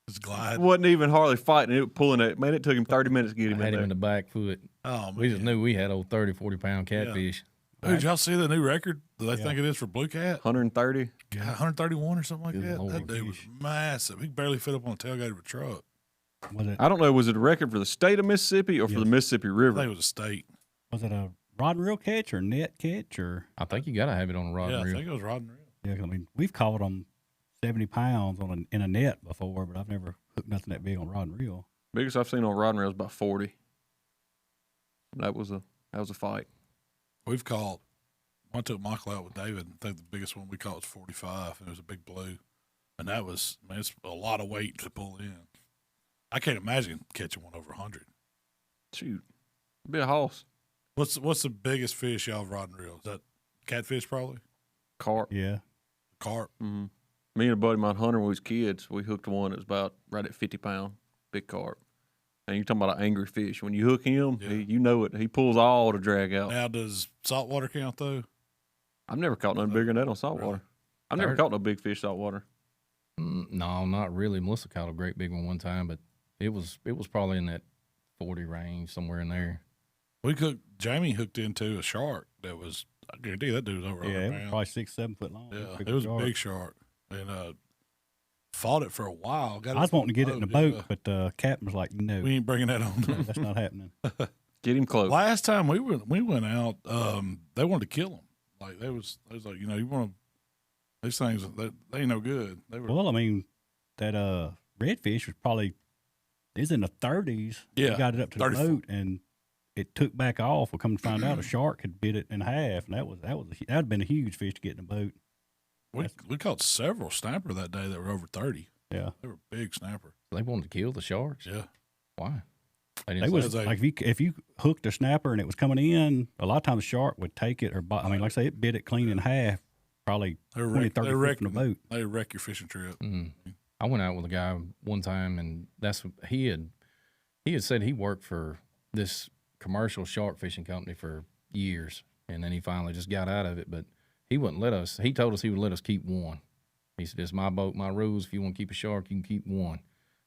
Speaker 2: Just glide.
Speaker 4: Wasn't even hardly fighting. It was pulling it. Man, it took him 30 minutes to get
Speaker 1: I
Speaker 4: him
Speaker 1: had
Speaker 4: in
Speaker 1: him
Speaker 4: there.
Speaker 1: in the back foot.
Speaker 2: Oh, man.
Speaker 1: We just knew we had old 30, 40-pound catfish.
Speaker 2: Hey, did y'all see the new record that they think it is for blue cat?
Speaker 4: 130.
Speaker 2: God, 131 or something like
Speaker 1: Good
Speaker 2: that.
Speaker 1: Lord.
Speaker 2: That dude was massive. He could barely fit up on the tailgate of a truck.
Speaker 3: Was it
Speaker 4: I don't know, was it a record for the state of Mississippi or for the Mississippi
Speaker 2: I
Speaker 4: River?
Speaker 2: think it was a state.
Speaker 3: was it a rod and reel catch or net catch or?
Speaker 1: I think you got to have it on a rod
Speaker 2: Yeah,
Speaker 1: and
Speaker 2: I
Speaker 1: reel.
Speaker 2: think it was rod and reel.
Speaker 3: Yeah, 'cause I mean we've caught them 70 pounds in a net before, but I've never hooked nothing that big on rod and reel.
Speaker 4: Biggest I've seen on rod and reel is about 40. That was a fight.
Speaker 2: We've caught, I took Michael out with David, and I think the biggest one we caught was 45, and it was a big blue. And that was, man, it's a lot of weight to pull in. I can't imagine catching one over 100.
Speaker 4: Shoot. Be a hoss.
Speaker 2: What's the biggest fish y'all have rod and reel? Is that catfish probably?
Speaker 4: Carp.
Speaker 3: Yeah,
Speaker 2: Carp?
Speaker 4: Mm-hmm. Me and a buddy of mine, Hunter, when we was kids, we hooked one that was about right at 50 pound, big carp. And you're talking about an angry fish. When you hook him,
Speaker 2: Yeah.
Speaker 4: you know it. He pulls all the drag out.
Speaker 2: Now, does saltwater count, though?
Speaker 4: I've never caught nothing bigger than that on saltwater.
Speaker 2: Really?
Speaker 4: I've never caught no big fish saltwater.
Speaker 1: No, not really. Melissa caught a great big one time, but it was probably in that 40 range, somewhere in there.
Speaker 2: Jamie hooked into a shark that was, I guarantee that dude was over 100
Speaker 3: yeah, it was
Speaker 2: pounds.
Speaker 3: probably 6-7 foot long.
Speaker 2: Yeah,
Speaker 3: Big
Speaker 2: it was
Speaker 3: shark.
Speaker 2: a big shark. And fought it for a while. Got
Speaker 3: I was
Speaker 2: it
Speaker 3: wanting to get it in the boat,
Speaker 2: yeah.
Speaker 3: but the captain was like, "No,
Speaker 2: We ain't bringing that on.
Speaker 3: that's not happening."
Speaker 4: Get him close.
Speaker 2: Last time we went out, they wanted to kill him. Like they was like, you want to, these things, they ain't no good. They were,
Speaker 3: Well, I mean, that redfish was probably is in the 30s.
Speaker 2: Yeah,
Speaker 3: We got it up to
Speaker 2: 34.
Speaker 3: the boat, and it took back off. We come to find out a shark had bit it in half, and that'd been a huge fish to get in the boat.
Speaker 2: we caught several snapper that day that were over 30.
Speaker 3: Yeah,
Speaker 2: They were big snapper.
Speaker 1: They wanted to kill the sharks.
Speaker 2: Yeah.
Speaker 1: Why?
Speaker 3: they
Speaker 1: say
Speaker 3: was
Speaker 2: they-
Speaker 3: like if you hooked a snapper and it was coming in, a lot of times the shark would take it or I mean, like I say, it bit it clean in half, probably
Speaker 2: They
Speaker 3: 20,
Speaker 2: wreck,
Speaker 3: 30
Speaker 2: they
Speaker 3: feet
Speaker 2: wreck,
Speaker 3: from the boat.
Speaker 2: they wreck your fishing trip.
Speaker 1: I went out with a guy one time, and he had said he worked for this commercial shark fishing company for years, and then he finally just got out of it. But he wouldn't let us. He told us he would let us keep one. He said, "It's my boat, my rules. If you want to keep a shark, you can keep one,"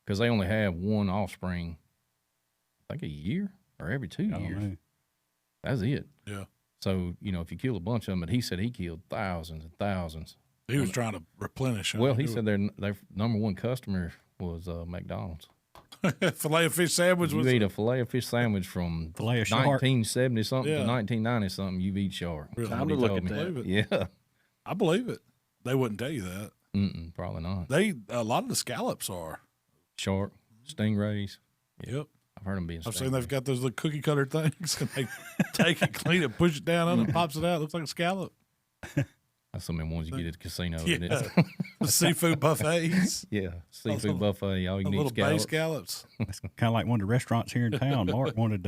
Speaker 1: because they only have one offspring. I think a year or every 2
Speaker 3: I don't
Speaker 1: years.
Speaker 3: know.
Speaker 1: That's it.
Speaker 2: Yeah.
Speaker 1: So if you kill a bunch of them, but he said he killed thousands and thousands.
Speaker 2: He was trying to replenish.
Speaker 1: Well, he said their number one customer was McDonald's.
Speaker 2: filet of fish sandwich
Speaker 1: You
Speaker 2: was
Speaker 1: eat a filet of fish sandwich from
Speaker 3: Filet of shark.
Speaker 1: 1970 something
Speaker 2: Yeah.
Speaker 1: to 1990 something, you've eat shark.
Speaker 2: Really?
Speaker 1: That's
Speaker 4: Time
Speaker 1: what
Speaker 4: to
Speaker 1: he
Speaker 4: look
Speaker 1: told
Speaker 4: at
Speaker 1: me.
Speaker 2: that. Believe
Speaker 1: Yeah.
Speaker 2: I believe it. They wouldn't tell you that.
Speaker 1: Probably not.
Speaker 2: A lot of the scallops are.
Speaker 1: Shark, stingrays.
Speaker 2: Yep.
Speaker 1: I've heard them being
Speaker 2: I've seen
Speaker 1: stingrays.
Speaker 2: they've got those little cookie cutter things, and they take it, clean it, push it down on it, pops it out. Looks like a scallop.
Speaker 1: That's some of the ones you get at the casino,
Speaker 2: Yeah.
Speaker 1: isn't it?
Speaker 2: The seafood buffets.
Speaker 1: Yeah. Seafood
Speaker 2: little-
Speaker 1: buffet, all you
Speaker 2: The
Speaker 1: can
Speaker 2: little
Speaker 1: eat
Speaker 2: bay
Speaker 1: scallops.
Speaker 2: scallops.
Speaker 3: It's kind of like one of the restaurants here in town. Mark wanted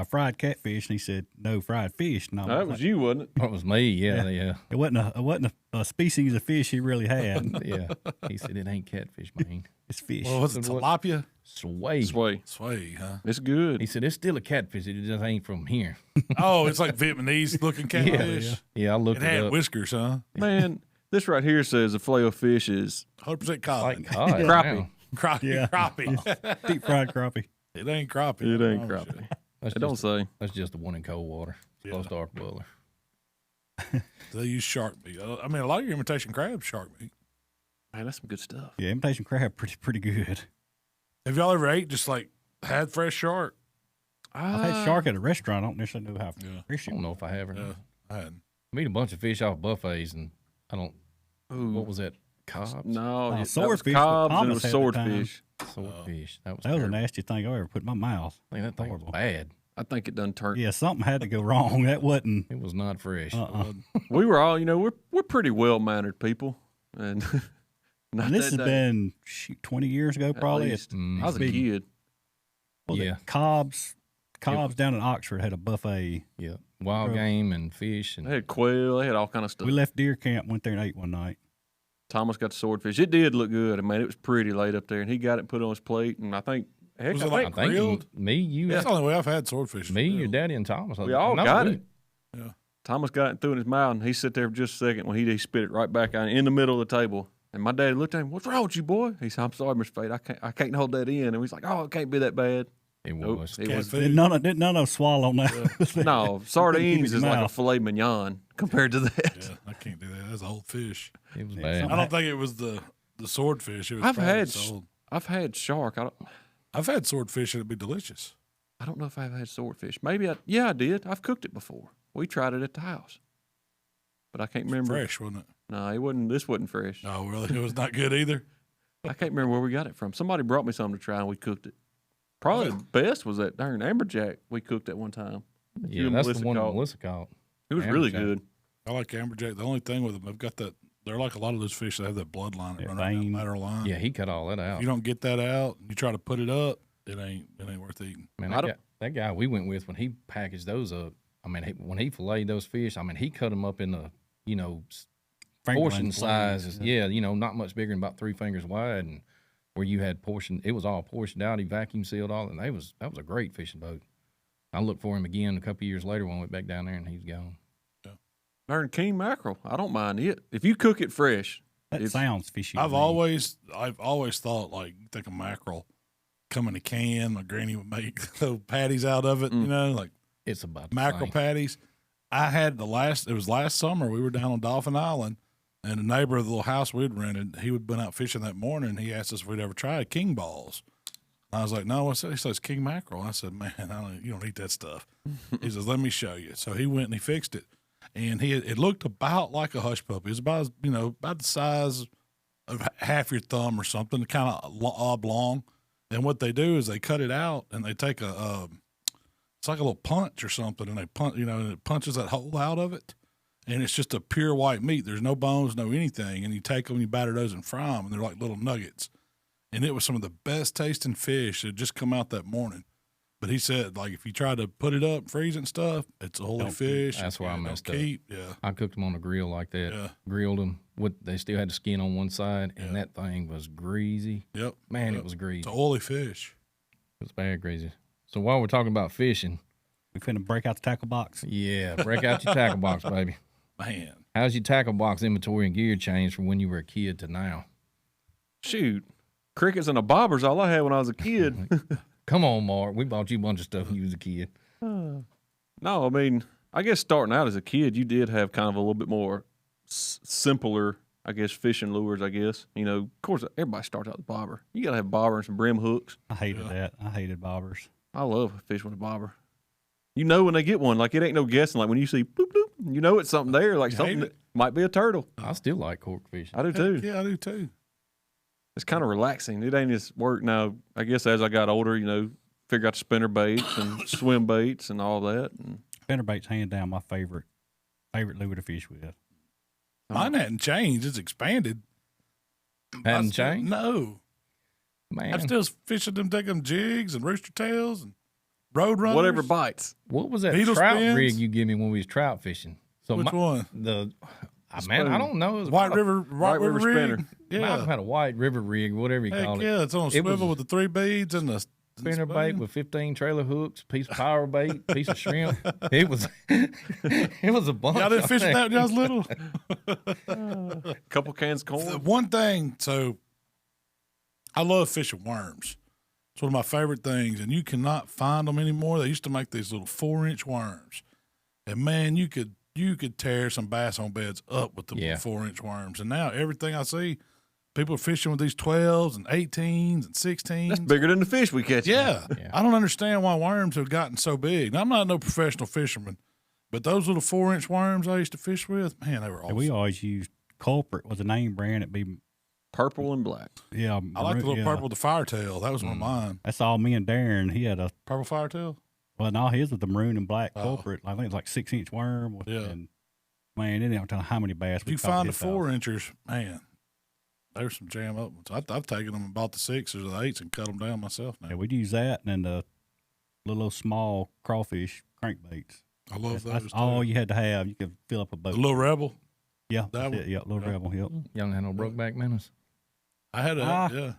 Speaker 3: fried catfish, and he said no fried fish. No,
Speaker 4: That was you, wasn't it?
Speaker 1: That was me, yeah.
Speaker 3: It wasn't a species of fish he really had.
Speaker 1: Yeah. He said it ain't catfish, man.
Speaker 3: It's fish.
Speaker 2: Well, was it tilapia?
Speaker 1: Sway.
Speaker 2: Sway, huh?
Speaker 4: It's good.
Speaker 1: He said it's still a catfish. It just ain't from here.
Speaker 2: Oh, it's like Vietnamese looking catfish.
Speaker 1: Yeah, I looked
Speaker 2: It
Speaker 1: it
Speaker 2: had
Speaker 1: up.
Speaker 2: whiskers, huh?
Speaker 4: Man, this right here says a filet of fish is
Speaker 2: 100% cod.
Speaker 1: Like cod.
Speaker 4: Crappie.
Speaker 1: Wow.
Speaker 2: Crappie.
Speaker 3: Yeah.
Speaker 2: Crappie.
Speaker 3: Deep fried crappie.
Speaker 2: It ain't crappie.
Speaker 4: It
Speaker 2: I
Speaker 4: ain't
Speaker 2: promise you.
Speaker 4: crappie.
Speaker 1: That's
Speaker 4: It don't
Speaker 1: just,
Speaker 4: say.
Speaker 1: that's just the one in cold water. It's supposed to arc boiler.
Speaker 2: They use shark meat. I mean, a lot of your imitation crabs shark meat.
Speaker 4: Man, that's some good stuff.
Speaker 3: Yeah, imitation crab pretty good.
Speaker 2: Have y'all ever ate just like had fresh shark?
Speaker 3: I've had shark at a restaurant. I don't necessarily know how
Speaker 2: Yeah.
Speaker 3: fresh
Speaker 1: I
Speaker 3: it
Speaker 1: don't
Speaker 3: was.
Speaker 1: know if I have or
Speaker 2: Yeah,
Speaker 1: not.
Speaker 2: I hadn't.
Speaker 1: I eat a bunch of fish off buffets, and I don't.
Speaker 4: Ooh.
Speaker 1: What was that? Cobs?
Speaker 4: No, that was
Speaker 3: swordfish,
Speaker 4: cobs
Speaker 3: what
Speaker 4: and it was
Speaker 3: Thomas had at the time.
Speaker 4: swordfish.
Speaker 1: Swordfish. That was
Speaker 3: That was the
Speaker 1: terrible.
Speaker 3: nastiest thing I ever put in my mouth.
Speaker 1: I think that thing was
Speaker 3: horrible.
Speaker 1: bad.
Speaker 4: I think it done turned.
Speaker 3: Yeah, something had to go wrong. That wasn't.
Speaker 1: It was not fresh.
Speaker 4: We were all, we're pretty well mannered people, and not
Speaker 3: And this
Speaker 4: that
Speaker 3: has
Speaker 4: day,
Speaker 3: been 20 years ago,
Speaker 4: at
Speaker 3: probably.
Speaker 4: least.
Speaker 1: Mm.
Speaker 4: I was a
Speaker 3: big.
Speaker 4: kid.
Speaker 3: What was
Speaker 1: Yeah.
Speaker 3: it? Cobb's down in Oxford had a buffet.
Speaker 1: Yeah, wild
Speaker 3: Bro.
Speaker 1: game and fish,
Speaker 4: They
Speaker 1: and
Speaker 4: had quail. They had all kind of stuff.
Speaker 3: We left deer camp, went there and ate one night.
Speaker 4: Thomas got the swordfish. It did look good. I mean, it was pretty laid up there, and he got it put on his plate. And I think, heck,
Speaker 2: Was
Speaker 4: I
Speaker 2: it
Speaker 4: think
Speaker 2: like
Speaker 1: I think
Speaker 2: grilled?
Speaker 1: me, you,
Speaker 2: That's the only way I've had swordfish.
Speaker 1: me, your
Speaker 2: grilled.
Speaker 1: daddy, and Thomas.
Speaker 4: we all got it.
Speaker 2: Yeah.
Speaker 4: Thomas got it through in his mouth, and he sat there for just a second when he spit it right back out in the middle of the table. And my daddy looked at him. "What's wrong with you, boy?" He said, "I'm sorry, Mr. Fate. I can't hold that in." And he's like, "Oh, it can't be that bad."
Speaker 1: It
Speaker 4: Nope,
Speaker 1: was.
Speaker 4: it was.
Speaker 2: Catfish.
Speaker 3: Did none of them swallow on that?
Speaker 4: No,
Speaker 3: Keep
Speaker 4: sardines
Speaker 3: it in
Speaker 4: is
Speaker 3: your
Speaker 4: like a
Speaker 3: mouth.
Speaker 4: filet mignon compared to that.
Speaker 2: Yeah, I can't do that. That's a whole fish.
Speaker 1: It was
Speaker 3: Yeah,
Speaker 1: bad.
Speaker 3: something-
Speaker 2: I don't think it was the swordfish. It was
Speaker 4: I've
Speaker 2: probably
Speaker 4: had
Speaker 2: sold.
Speaker 4: I've had shark.
Speaker 2: I've had swordfish and it'd be delicious.
Speaker 4: I don't know if I've had swordfish. Maybe I did. I've cooked it before. We tried it at the house, but I can't remember.
Speaker 2: Fresh, wasn't it?
Speaker 4: No, it wasn't. This wasn't fresh.
Speaker 2: No, really, it was not good either.
Speaker 4: I can't remember where we got it from. Somebody brought me something to try, and we cooked it. Probably the best was that darn amberjack we cooked at one time. You
Speaker 1: Yeah,
Speaker 4: and
Speaker 1: that's
Speaker 4: Melissa
Speaker 1: the one
Speaker 4: caught.
Speaker 1: Melissa caught.
Speaker 4: It was really
Speaker 1: Amberjack.
Speaker 4: good.
Speaker 2: I like amberjack. The only thing with them, they've got that. They're like a lot of those fish that have that bloodline that
Speaker 3: That
Speaker 2: run down
Speaker 3: vein.
Speaker 2: that lateral line.
Speaker 1: Yeah, he cut all that
Speaker 2: If
Speaker 1: out.
Speaker 2: you don't get that out, and you try to put it up, it ain't worth eating.
Speaker 1: Man,
Speaker 4: I
Speaker 1: that guy we went with, when he packaged those up, I mean, when he filleted those fish, I mean, he cut them up in the, portion sizes. Yeah, not much bigger than about 3 fingers wide, and where you had it was all portioned out. He vacuum sealed all, and that was a great fishing boat. I looked for him again a couple years later when I went back down there, and he's gone.
Speaker 4: Darn king mackerel. I don't mind it if you cook it fresh.
Speaker 3: That
Speaker 4: It's-
Speaker 3: sounds fishy.
Speaker 2: I've
Speaker 3: to me.
Speaker 2: always thought like you think of mackerel come in a can. My granny would make those patties out of it. Like
Speaker 1: It's about the
Speaker 2: mackerel
Speaker 1: same.
Speaker 2: patties. I had it was last summer. We were down on Dolphin Island, and a neighbor of the little house we'd rented, he had been out fishing that morning. And he asked us if we'd ever tried king balls. I was like, no, what's that? He says king mackerel. I said, man, you don't eat that stuff. He says, let me show you. So he went and he fixed it, and it looked about like a hush puppy. It was about about the size of half your thumb or something, kind of oblong. And what they do is they cut it out and they take it's like a little punch or something, and they punch, and it punches that hole out of it, and it's just a pure white meat. There's no bones, no anything, and you take them, you batter those and fry them, and they're like little nuggets. And it was some of the best tasting fish that had just come out that morning. But he said, like, if you try to put it up, freeze it and stuff, it's a holy
Speaker 3: Don't
Speaker 2: fish.
Speaker 1: That's why I
Speaker 2: Don't
Speaker 1: messed up.
Speaker 2: keep. Yeah.
Speaker 1: I cooked them on a grill like that.
Speaker 2: Yeah.
Speaker 1: Grilled them. They still had the skin on one side, and that thing was greasy.
Speaker 2: Yep.
Speaker 1: Man,
Speaker 2: Yep.
Speaker 1: it was greasy.
Speaker 2: It's a oily fish.
Speaker 1: It was bad greasy. So while we're talking about fishing,
Speaker 3: We couldn't break out the tackle box.
Speaker 1: yeah, break out your tackle box, baby.
Speaker 2: Man.
Speaker 1: How's your tackle box inventory and gear changed from when you were a kid to now?
Speaker 4: Shoot, crickets and a bobber's all I had when I was a kid.
Speaker 1: Come on, Mark. We bought you a bunch of stuff when you was a kid.
Speaker 4: No, I mean, I guess starting out as a kid, you did have kind of a little bit more simpler, I guess, fishing lures, I guess. Of course, everybody starts out with bobber. You got to have bobber and some brim hooks.
Speaker 3: I hated that. I hated bobbers.
Speaker 4: I love fishing with a bobber. When they get one, like it ain't no guessing. Like when you see bloop, bloop, it's something there, like
Speaker 2: You
Speaker 4: something
Speaker 2: hate
Speaker 4: that might be a turtle.
Speaker 1: I still like cork fishing.
Speaker 4: I do too.
Speaker 2: Yeah, I do too.
Speaker 4: It's kind of relaxing. It ain't as work now. I guess as I got older, figure out the spinner baits and swim baits and all that. And
Speaker 3: Spinnerbait's hand down my favorite lure to fish with.
Speaker 2: Mine hadn't changed. It's expanded.
Speaker 1: Hadn't changed?
Speaker 2: No.
Speaker 1: Man,
Speaker 2: I'm still fishing them, taking them jigs and rooster tails and road runners.
Speaker 4: whatever bites.
Speaker 1: what was that
Speaker 2: Needle
Speaker 1: trout
Speaker 2: spins?
Speaker 1: rig you give me when we was trout fishing? So
Speaker 2: Which one?
Speaker 1: man, I don't know. It was
Speaker 2: White
Speaker 1: probably
Speaker 2: River
Speaker 4: White River
Speaker 2: rig?
Speaker 4: spinner.
Speaker 2: Yeah.
Speaker 1: Malcolm had a white river rig, whatever you
Speaker 2: Heck
Speaker 1: call it.
Speaker 2: yeah, it's on a
Speaker 1: It
Speaker 2: swivel
Speaker 1: was
Speaker 2: with the 3 beads and the
Speaker 1: spinner bait with 15 trailer hooks, piece of power bait, piece of shrimp. It was it was a bunch.
Speaker 2: Y'all didn't fish with that when y'all was little?
Speaker 4: Couple cans of
Speaker 2: The
Speaker 4: corn.
Speaker 2: one thing, so I love fishing worms. It's one of my favorite things, and you cannot find them anymore. They used to make these little 4-inch worms, and man, you could tear some bass on beds up with the
Speaker 1: Yeah.
Speaker 2: 4-inch worms. And now everything I see, people are fishing with these 12s and 18s and 16s.
Speaker 4: That's bigger than the fish we catch.
Speaker 2: Yeah.
Speaker 1: Yeah.
Speaker 2: I don't understand why worms have gotten so big. Now, I'm not no professional fisherman, but those little 4-inch worms I used to fish with, man, they were awesome.
Speaker 3: We always used Culprit was a name brand. It'd be
Speaker 4: Purple and black.
Speaker 3: yeah.
Speaker 2: I like the little
Speaker 3: yeah.
Speaker 2: purple with the firetail. That was one of mine.
Speaker 3: That's all me and Darren. He had a
Speaker 2: Purple firetail?
Speaker 3: well, no, his was the maroon and black
Speaker 2: Oh.
Speaker 3: Culprit. I think it's like 6-inch worm.
Speaker 2: Yeah.
Speaker 3: And man, it didn't tell how many bass.
Speaker 2: If
Speaker 3: we
Speaker 2: you
Speaker 3: caught
Speaker 2: find the
Speaker 3: his house.
Speaker 2: 4-inchers, man, there's some jam up ones. I've taken them and bought the 6s or the 8s and cut them down myself now.
Speaker 3: Yeah, we'd use that and then the little small crawfish crankbaits.
Speaker 2: I love
Speaker 3: That's
Speaker 2: those.
Speaker 3: all
Speaker 2: too.
Speaker 3: you had to have. You could fill up a boat.
Speaker 2: The little rebel.
Speaker 3: Yeah,
Speaker 2: that
Speaker 3: that's
Speaker 2: one?
Speaker 3: it. Yeah, little
Speaker 2: Yeah.
Speaker 3: rebel. Yep.
Speaker 1: Y'all had no brokeback minnows.
Speaker 2: I had a
Speaker 3: Ah.
Speaker 2: yeah.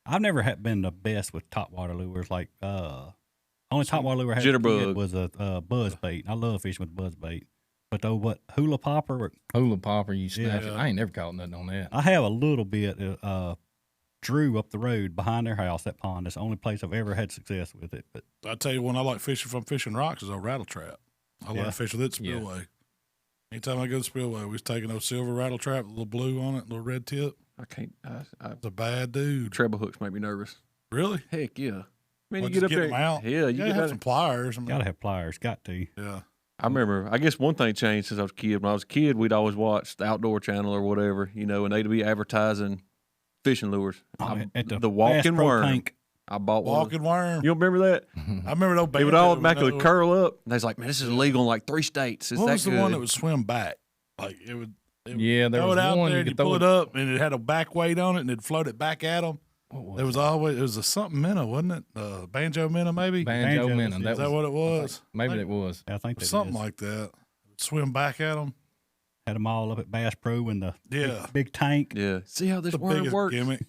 Speaker 3: I've never been the best with topwater lures. Like only topwater lure I had
Speaker 4: Jitterbug.
Speaker 3: was a buzz bait. I love fishing with buzz bait. But though what hula popper,
Speaker 1: Hula popper, you snatch it.
Speaker 2: Yeah.
Speaker 1: I ain't never caught nothing on that.
Speaker 3: I have a little bit. Drew up the road behind their house, that pond. That's the only place I've ever had success with it. But
Speaker 2: I tell you, when I like fishing from fishing rocks is a rattle trap. I
Speaker 3: Yeah.
Speaker 2: like to fish with it
Speaker 1: Yeah.
Speaker 2: spillway. Anytime I go to spillway, we was taking those silver rattle trap, little blue on it, little red tip.
Speaker 4: I can't.
Speaker 2: It's a bad dude.
Speaker 4: Treble hooks make me nervous.
Speaker 2: Really?
Speaker 4: Heck yeah. Man,
Speaker 2: Well,
Speaker 4: you get up
Speaker 2: just
Speaker 4: there.
Speaker 2: them out.
Speaker 4: Yeah, you
Speaker 2: Yeah,
Speaker 4: get
Speaker 2: have
Speaker 4: out.
Speaker 2: some pliers. I mean,
Speaker 3: gotta have pliers. Got to.
Speaker 2: yeah.
Speaker 4: I remember, I guess one thing changed since I was a kid. When I was a kid, we'd always watch the Outdoor Channel or whatever, you know, and they'd be advertising fishing lures.
Speaker 3: At
Speaker 4: the
Speaker 3: Bass
Speaker 4: walking
Speaker 3: Pro
Speaker 4: worm.
Speaker 3: Tank.
Speaker 4: I bought one.
Speaker 2: Walking worm.
Speaker 4: You don't remember that?
Speaker 2: I remember those.
Speaker 4: It would all
Speaker 2: banjo-
Speaker 4: automatically curl up. And they was like, man, this is illegal in like 3 states. It's
Speaker 2: What
Speaker 4: that
Speaker 2: was the
Speaker 4: good.
Speaker 2: one that would swim back? Like it would.
Speaker 1: Yeah, there
Speaker 2: throw
Speaker 1: was
Speaker 2: it out
Speaker 1: one
Speaker 2: there
Speaker 1: you
Speaker 2: and you
Speaker 1: could throw
Speaker 2: pull it
Speaker 1: it-
Speaker 2: up, and it had a back weight on it, and it'd float it back at them.
Speaker 1: What
Speaker 2: It was always a something minnow, wasn't it? Banjo minnow, maybe.
Speaker 1: Banjo
Speaker 3: Banjo,
Speaker 1: minnow.
Speaker 2: Is that what it was?
Speaker 1: Maybe it was.
Speaker 3: I think that
Speaker 2: Something
Speaker 3: is.
Speaker 2: like that. Swim back at them.
Speaker 3: Had them all up at Bass Pro in the
Speaker 2: Yeah.
Speaker 3: big tank.
Speaker 4: Yeah. See how this
Speaker 2: The
Speaker 4: worm
Speaker 2: biggest
Speaker 4: works?
Speaker 2: gimmick.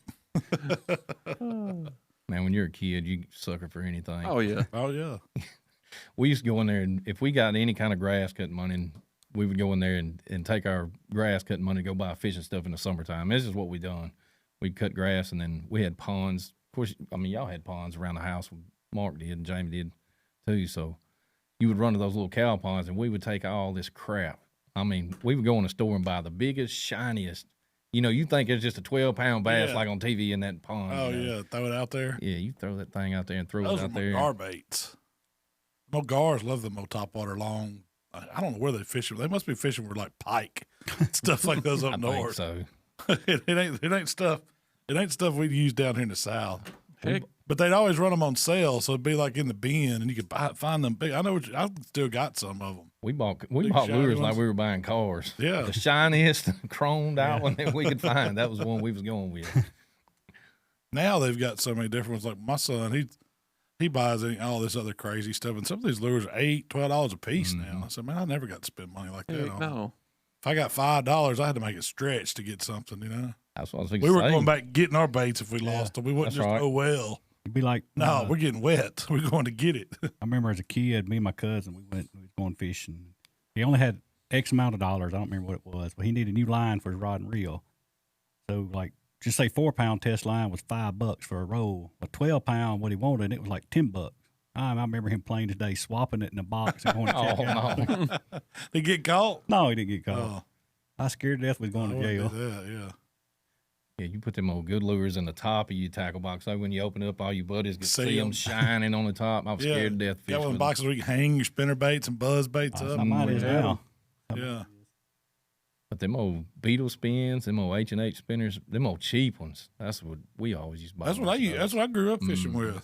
Speaker 1: Man, when you're a kid, you sucker for anything.
Speaker 4: Oh, yeah.
Speaker 2: Oh yeah.
Speaker 1: We used to go in there, and if we got any kind of grass cutting money, we would go in there and take our grass cutting money to go buy fishing stuff in the summertime. This is what we done. We'd cut grass, and then we had ponds. Of course, I mean, y'all had ponds around the house. Mark did, and Jamie did too. So you would run to those little cow ponds, and we would take all this crap. I mean, we would go in the store and buy the biggest, shiniest. You know, you think it's just a 12-pound bass
Speaker 2: Yeah.
Speaker 1: like on TV in that pond.
Speaker 2: Oh
Speaker 1: you know.
Speaker 2: yeah. Throw it out there.
Speaker 1: Yeah, you throw that thing out there and throw
Speaker 2: Those
Speaker 1: it
Speaker 2: are
Speaker 1: out
Speaker 2: my
Speaker 1: there.
Speaker 2: gar baits. No gars love them old topwater long. I don't know where they fish. They must be fishing for like pike, stuff like those up
Speaker 1: I think
Speaker 2: north.
Speaker 1: so.
Speaker 2: it ain't stuff. It ain't stuff we'd use down here in the south.
Speaker 4: Heck,
Speaker 2: But they'd always run them on sale, so it'd be like in the bin, and you could find them big. I know. I still got some of them.
Speaker 1: We bought
Speaker 2: Big
Speaker 1: lures
Speaker 2: shiny
Speaker 1: like
Speaker 2: ones.
Speaker 1: we were buying cars.
Speaker 2: Yeah.
Speaker 1: The shiniest, chromed out one that we could find. That was the one we was going with.
Speaker 2: Now they've got so many different ones. Like my son, he buys all this other crazy stuff, and some of these lures are $8-12 a piece now. I said, man, I never got to spend money like that.
Speaker 4: heck
Speaker 2: on.
Speaker 4: no.
Speaker 2: If I got $5, I had to make it stretch to get something. You know,
Speaker 1: That's what I was thinking.
Speaker 2: we were going back getting our baits if we lost them. We wouldn't
Speaker 1: That's
Speaker 2: just
Speaker 1: right.
Speaker 2: oh well.
Speaker 3: It'd be like
Speaker 2: No, we're getting wet. We're going to get it.
Speaker 3: I remember as a kid, me and my cousin, we was going fishing. He only had X amount of dollars. I don't remember what it was, but he needed a new line for his rod and reel. So, like, just say 4-pound test line was $5 for a roll. A 12-pound, what he wanted, it was like $10. I remember him playing today, swapping it in a box and going to check
Speaker 1: Oh,
Speaker 3: out.
Speaker 1: no.
Speaker 2: They get caught.
Speaker 3: No, he didn't get caught.
Speaker 2: Oh,
Speaker 3: I scared to death we was going
Speaker 2: I
Speaker 3: to
Speaker 2: wouldn't
Speaker 3: jail.
Speaker 2: do that, yeah.
Speaker 1: Yeah, you put them old good lures in the top of your tackle box. So when you open it up, all your buddies can
Speaker 2: See
Speaker 1: see
Speaker 2: 'em.
Speaker 1: them shining on the top. I was
Speaker 2: Yeah.
Speaker 1: scared to death.
Speaker 2: Got one of
Speaker 1: fishing
Speaker 2: the boxes where you can hang your spinner baits and buzz baits
Speaker 3: Oh,
Speaker 2: up.
Speaker 3: somebody is
Speaker 1: yeah.
Speaker 3: now.
Speaker 2: Yeah.
Speaker 1: But them old beetle spins, them old H&H spinners, them old cheap ones. That's what we always used to buy.
Speaker 2: That's what I use. That's what I grew up fishing with. I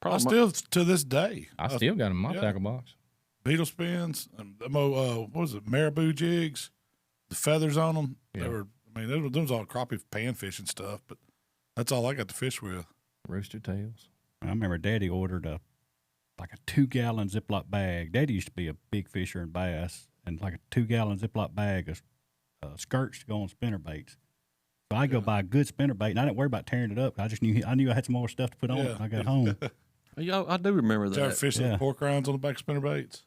Speaker 4: Probably
Speaker 2: still to this day.
Speaker 1: I still got them in my
Speaker 2: yeah.
Speaker 1: tackle box.
Speaker 2: Beetle spins, and them old, what was it, marabou jigs, the feathers on them.
Speaker 1: Yeah.
Speaker 2: They were, I mean, them was all crappie pan fishing stuff, but that's all I got to fish with.
Speaker 1: Rooster tails.
Speaker 3: I remember Daddy ordered a 2-gallon Ziploc bag. Daddy used to be a big fisher in bass, and like a 2-gallon Ziploc bag of skirts to go on spinner baits. So I go buy a good spinnerbait, and I didn't worry about tearing it up. I just knew I had some more stuff to put on it when I got home.
Speaker 4: Yeah, I do remember
Speaker 2: Did you ever
Speaker 4: that.
Speaker 2: fish the pork rinds on the back of spinnerbaits?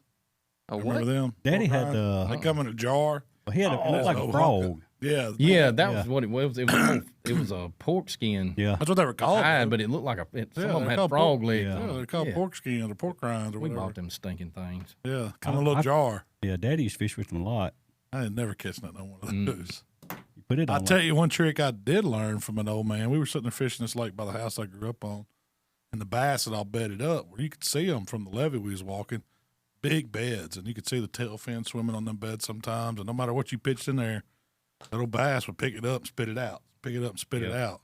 Speaker 4: Oh,
Speaker 2: Remember them?
Speaker 3: Daddy
Speaker 2: Pork
Speaker 3: had
Speaker 2: rinds? They come in a jar.
Speaker 3: Well, he had it looked like a
Speaker 2: Oh,
Speaker 3: frog.
Speaker 2: Yeah.
Speaker 1: Yeah, that was what it was. It was a pork skin.
Speaker 3: Yeah.
Speaker 2: That's what they were called.
Speaker 1: Hide, but it looked like some of them
Speaker 2: they're
Speaker 1: had
Speaker 2: called
Speaker 1: frog
Speaker 2: pork-
Speaker 1: legs.
Speaker 3: Yeah.
Speaker 1: on
Speaker 2: Yeah,
Speaker 1: them.
Speaker 2: they're called pork skins or pork rinds or
Speaker 1: We
Speaker 2: whatever.
Speaker 1: bought them stinking things.
Speaker 2: Yeah, come in a little jar.
Speaker 3: Yeah, Daddy used to fish with them a lot.
Speaker 2: I didn't never catch nothing on one of those.
Speaker 3: You put it on.
Speaker 2: I'll tell you one trick I did learn from an old man. We were sitting there fishing this lake by the house I grew up on, and the bass had all bedded up where you could see them from the levee we was walking. Big beds, and you could see the tail fin swimming on them beds sometimes. And no matter what you pitched in there, that old bass would pick it up and spit it out. Pick it up and spit it out.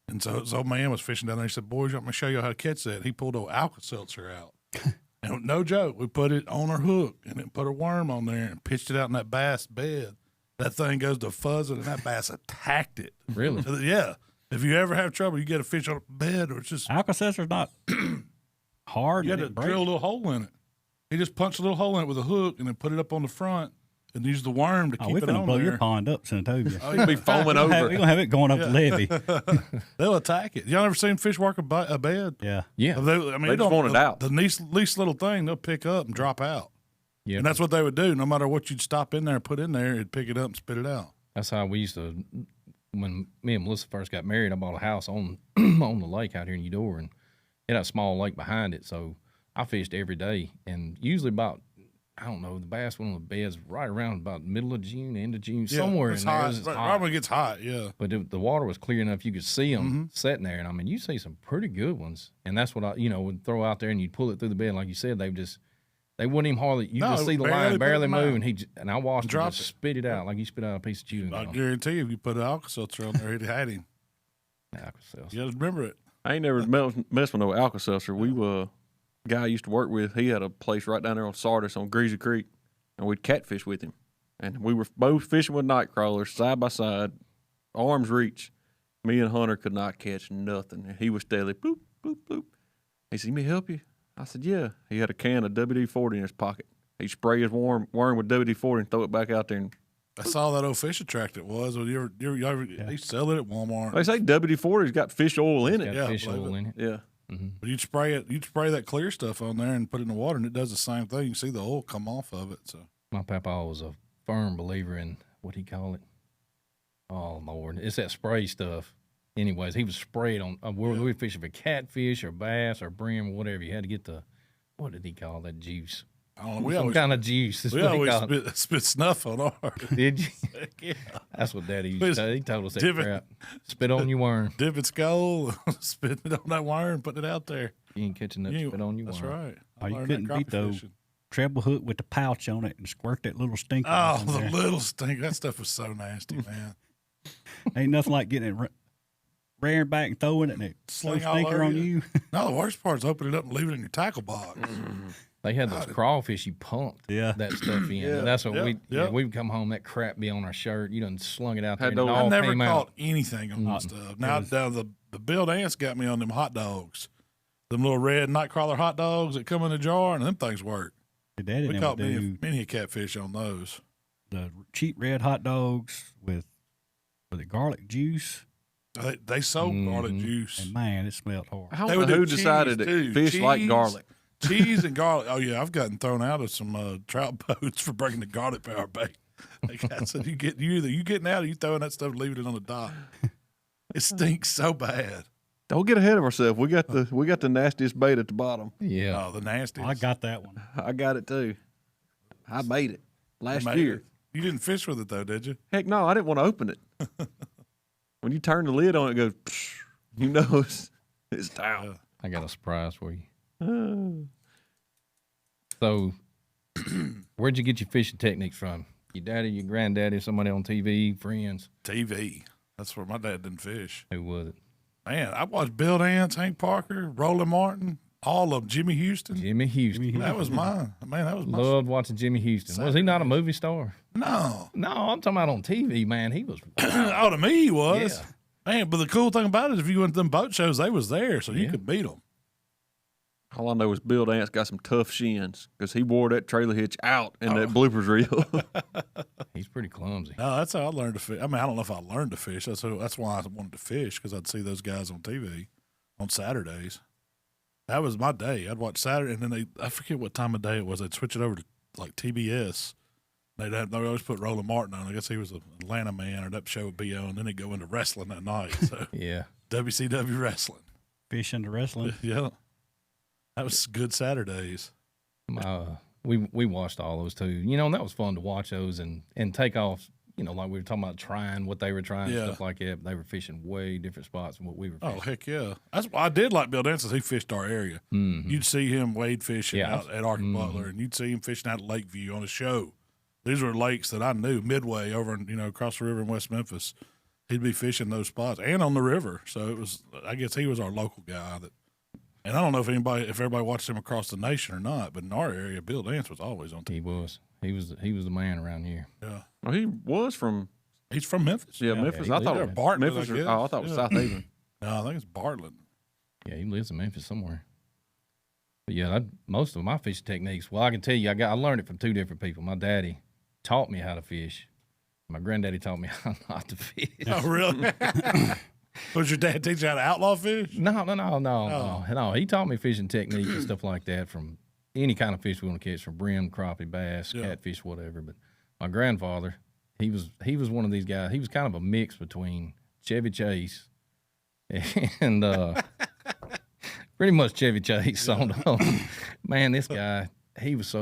Speaker 2: And so this old man was fishing down there. He said, "Boys, I'm going to show you how to catch that." He pulled old Alka-Seltzer out. And no joke, we put it on our hook and then put a worm on there and pitched it out in that bass bed. That thing goes to fuzzing, and that bass attacked it.
Speaker 1: Really?
Speaker 2: Yeah. If you ever have trouble, you get a fish on a bed, or it's just
Speaker 3: Alka-Seltzer's not hard.
Speaker 2: you had
Speaker 3: and
Speaker 2: to
Speaker 3: it breaks.
Speaker 2: drill a little hole in it. He just punched a little hole in it with a hook and then put it up on the front and used the worm to
Speaker 3: Oh,
Speaker 2: keep
Speaker 3: we're
Speaker 2: it
Speaker 3: finna
Speaker 2: on
Speaker 3: blow
Speaker 2: there.
Speaker 3: your pond up, Senatobia.
Speaker 2: Oh,
Speaker 4: It'd be foaming
Speaker 3: We're
Speaker 4: over.
Speaker 3: gonna have it going up the levee.
Speaker 2: They'll attack it. Y'all ever seen fish work a bed?
Speaker 3: Yeah.
Speaker 1: Yeah.
Speaker 2: They
Speaker 4: They just want it out.
Speaker 2: The least little thing, they'll pick up and drop out.
Speaker 1: Yeah.
Speaker 2: And that's what they would do. No matter what you'd stop in there and put in there, it'd pick it up and spit it out.
Speaker 1: That's how we used to. When me and Melissa first got married, I bought a house on on the lake out here in Eudora, and it had a small lake behind it. So I fished every day, and usually about the bass went on the beds right around about middle of June, end of June, somewhere
Speaker 2: it's
Speaker 1: in there.
Speaker 2: hot.
Speaker 1: It was
Speaker 2: Right
Speaker 1: hot.
Speaker 2: when it gets hot, yeah.
Speaker 1: But the water was clear enough you could see them
Speaker 2: Mm-hmm.
Speaker 1: sitting there, and I mean you see some pretty good ones, and that's what I would throw out there, and you'd pull it through the bed like you said. They wouldn't even hardly. You
Speaker 2: No,
Speaker 1: just see the
Speaker 2: barely
Speaker 1: line barely
Speaker 2: put 'em
Speaker 1: move,
Speaker 2: out.
Speaker 1: and I watched him
Speaker 2: Drop
Speaker 1: just
Speaker 2: it.
Speaker 1: spit it out like you spit out a piece of chewing
Speaker 2: I
Speaker 1: gum.
Speaker 2: guarantee you, if you put Alka-Seltzer on there, he'd had him.
Speaker 1: Alka-Seltzer.
Speaker 2: You got to remember it.
Speaker 4: I ain't never messed with no Alka-Seltzer. We guy I used to work with, he had a place right down there on Sardis on Greasy Creek, and we'd catfish with him. And we were both fishing with night crawlers side by side, arm's reach. Me and Hunter could not catch nothing. And he was steadily boop, boop, boop. He said, "Let me help you?" I said, "Yeah." He had a can of WD-40 in his pocket. He'd spray his worm with WD-40 and throw it back out there. And
Speaker 2: I saw that old fish attract it was. They sell it at Walmart.
Speaker 4: they say WD-40's got fish oil in
Speaker 1: Got
Speaker 4: it.
Speaker 2: Yeah,
Speaker 1: fish
Speaker 2: believe
Speaker 1: oil
Speaker 2: it.
Speaker 1: in it.
Speaker 4: Yeah.
Speaker 2: But you'd spray that clear stuff on there and put it in the water, and it does the same thing. You can see the oil come off of it. So
Speaker 1: My papa was a firm believer in what he call it. Oh Lord, it's that spray stuff. Anyways, he was sprayed on. We were fishing for catfish or bass or brim or whatever. You had to get what did he call that juice?
Speaker 2: I don't know. We
Speaker 1: Some
Speaker 2: always
Speaker 1: kind of juice. Is
Speaker 2: we
Speaker 1: what he
Speaker 2: always
Speaker 1: called it.
Speaker 2: spit snuff on ours.
Speaker 1: Did you?
Speaker 2: Yeah.
Speaker 1: That's what Daddy used
Speaker 2: But
Speaker 1: to say. He told us that
Speaker 2: different-
Speaker 1: crap. Spit on your worm.
Speaker 2: Dip its skull, spit it on that worm, putting it out there.
Speaker 1: You ain't catching nothing.
Speaker 2: You-
Speaker 1: Spit on your
Speaker 2: That's
Speaker 1: worm.
Speaker 2: right. I
Speaker 3: Oh, you
Speaker 2: learned
Speaker 3: couldn't
Speaker 2: that
Speaker 3: beat
Speaker 2: crappie
Speaker 3: those.
Speaker 2: fishing.
Speaker 3: Treble hook with the pouch on it and squirt that little stinker.
Speaker 2: Oh,
Speaker 3: in
Speaker 2: the
Speaker 3: there.
Speaker 2: little stink. That stuff was so nasty, man.
Speaker 3: Ain't nothing like getting it rearing back and throwing it and it
Speaker 2: Sling
Speaker 3: little
Speaker 2: all
Speaker 3: stinker
Speaker 2: over
Speaker 3: on
Speaker 2: you.
Speaker 3: you.
Speaker 2: No, the worst part is opening it up and leaving it in your tackle box.
Speaker 1: They had those crawfish you pumped
Speaker 3: Yeah.
Speaker 1: that stuff in.
Speaker 2: Yeah,
Speaker 1: That's what
Speaker 2: yeah,
Speaker 1: we
Speaker 2: yeah.
Speaker 1: we'd come home, that crap be on our shirt. You done slung it out there
Speaker 4: Had
Speaker 1: and it
Speaker 4: those-
Speaker 1: all
Speaker 2: I never
Speaker 1: came
Speaker 2: caught
Speaker 1: out.
Speaker 2: anything on that
Speaker 3: Nothing.
Speaker 2: stuff. Now, the Bill Dance got me on them hot dogs. Them little red nightcrawler hot dogs that come in a jar, and them things work.
Speaker 3: Your daddy
Speaker 2: We
Speaker 3: never
Speaker 2: caught
Speaker 3: do
Speaker 2: many a catfish on those.
Speaker 3: the cheap red hot dogs with the garlic juice.
Speaker 2: They sold garlic
Speaker 1: Mhm.
Speaker 2: juice.
Speaker 3: And man, it smelled hard.
Speaker 4: I
Speaker 2: They
Speaker 4: don't
Speaker 2: would
Speaker 4: know
Speaker 2: do
Speaker 4: who decided
Speaker 2: cheese,
Speaker 4: that
Speaker 2: too.
Speaker 4: fish like
Speaker 2: Cheese.
Speaker 4: garlic.
Speaker 2: Cheese and garlic. Oh yeah, I've gotten thrown out of some trout boats for bringing the garlic power bait. Like I said, you getting out, or you throwing that stuff, and leaving it on the dock. It stinks so bad.
Speaker 4: Don't get ahead of ourselves. We got the nastiest bait at the bottom.
Speaker 1: Yeah.
Speaker 2: Oh, the nasty.
Speaker 3: I got that one.
Speaker 4: I got it too. I made it last
Speaker 2: Made
Speaker 4: year.
Speaker 2: it. You didn't fish with it though, did you?
Speaker 4: Heck no, I didn't want to open it. When you turn the lid on, it goes. Psh, you know it's down.
Speaker 1: I got a surprise for you. So, where'd you get your fishing techniques from? Your daddy, your granddaddy, somebody on TV, friends?
Speaker 2: TV. That's where my dad didn't fish.
Speaker 1: Who was it?
Speaker 2: Man, I watched Bill Dance, Hank Parker, Roland Martin, all of them. Jimmy Houston.
Speaker 1: Jimmy Houston.
Speaker 2: That was mine. Man, that was my.
Speaker 1: Loved watching Jimmy Houston. Was he not a movie star?
Speaker 2: No.
Speaker 1: No, I'm talking about on TV, man. He was.
Speaker 2: Oh, to me he was.
Speaker 1: Yeah.
Speaker 2: Man, but the cool thing about it is if you went to them boat shows, they was there, so you
Speaker 1: Yeah.
Speaker 2: could beat them.
Speaker 4: All I know is Bill Dance got some tough shins because he wore that trailer hitch out in that bloopers reel.
Speaker 1: He's pretty clumsy.
Speaker 2: No, that's how I learned to fish. I mean, I don't know if I learned to fish. That's why I wanted to fish, because I'd see those guys on TV on Saturdays. That was my day. I'd watch Saturday, and then I forget what time of day it was. They'd switch it over to like TBS. They always put Roland Martin on. I guess he was an Atlanta man, or that show would be on, and then they'd go into wrestling that night. So
Speaker 1: Yeah.
Speaker 2: WCW wrestling.
Speaker 3: Fishing to wrestling.
Speaker 2: Yeah. That was good Saturdays.
Speaker 1: We watched all those too. You know, and that was fun to watch those and take off. You know, like we were talking about trying what they were trying and stuff like that. But they were fishing way different spots than what we were fishing.
Speaker 2: Oh, heck yeah. That's why I did like Bill Dance. He fished our area.
Speaker 1: Mm-hmm.
Speaker 2: You'd see him wade fishing out at Ark Butler, and you'd see him fishing out at Lakeview on a show. These were lakes that I knew. Midway over in, across the river in West Memphis. He'd be fishing those spots and on the river. So it was, I guess he was our local guy and I don't know if everybody watched him across the nation or not, but in our area, Bill Dance was always on TV.
Speaker 1: He was the man around here.
Speaker 2: Yeah.
Speaker 4: Well, he was from.
Speaker 2: He's from Memphis.
Speaker 4: Yeah, Memphis.
Speaker 1: Yeah,
Speaker 4: I thought it was
Speaker 2: Bartlett,
Speaker 4: Memphis.
Speaker 2: I guess.
Speaker 4: I thought it was South Haven.
Speaker 2: No, I think it's Bartlett.
Speaker 1: Yeah, he lives in Memphis somewhere. But yeah, most of my fishing techniques. Well, I can tell you, I learned it from two different people. My daddy taught me how to fish. My granddaddy taught me how not to fish.
Speaker 2: Oh, really? Was your dad teach you how to outlaw fish?
Speaker 1: No. He taught me fishing techniques and stuff like that from any kind of fish we want to catch, from brim, crappie, bass, catfish, whatever. But my grandfather, he was one of these guys. He was kind of a mix between Chevy Chase and pretty much Chevy Chase. Man, this guy, he was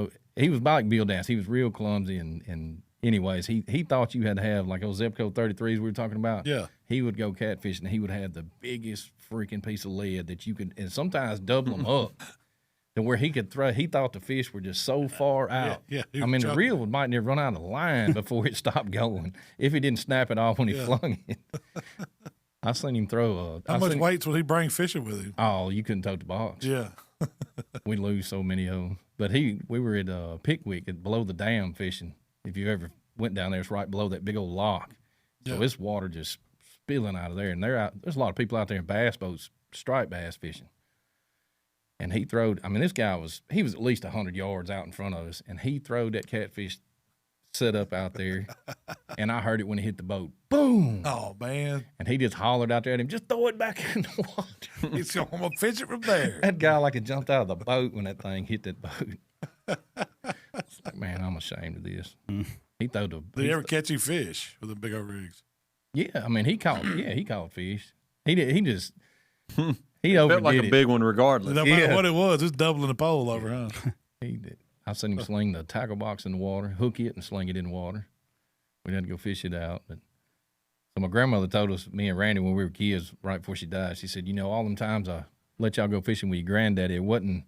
Speaker 1: like Bill Dance. He was real clumsy and anyways, he thought you had to have like those Zepco 33s we were talking about.
Speaker 2: Yeah.
Speaker 1: He would go catfishing and he would have the biggest freaking piece of lead that you could, and sometimes double them up to where he could throw. He thought the fish were just so far out.
Speaker 2: Yeah.
Speaker 1: I mean, the reel might never run out of line before it stopped going if he didn't snap it off when he flung it. I seen him throw
Speaker 2: How much weights would he bring fishing with him?
Speaker 1: Oh, you couldn't tote the box.
Speaker 2: Yeah.
Speaker 1: We lose so many of them. But we were at Pickwick below the dam fishing. If you ever went down there, it's right below that big old lock. So it's water just spilling out of there. And there's a lot of people out there in bass boats, striped bass fishing. And this guy was at least 100 yards out in front of us. And he throwed that catfish set up out there. And I heard it when it hit the boat. Boom!
Speaker 2: Oh, man.
Speaker 1: And he just hollered out there at him, just throw it back in the water.
Speaker 2: He's going to fish it from there.
Speaker 1: That guy like had jumped out of the boat when that thing hit that boat. It's like, man, I'm ashamed of this. He threw the.
Speaker 2: Did you ever catch you fish with the big old rigs?
Speaker 1: Yeah, I mean, he caught fish. He just he
Speaker 4: Felt
Speaker 1: overdid
Speaker 4: like a
Speaker 1: it.
Speaker 4: big one regardless.
Speaker 2: No matter what it was, it's doubling the pole over, huh?
Speaker 1: He did. I seen him sling the tackle box in the water, hook it, and sling it in the water. We had to go fish it out. But so my grandmother told us, me and Randy, when we were kids, right before she died, she said, all them times I let y'all go fishing with your granddaddy, it wasn't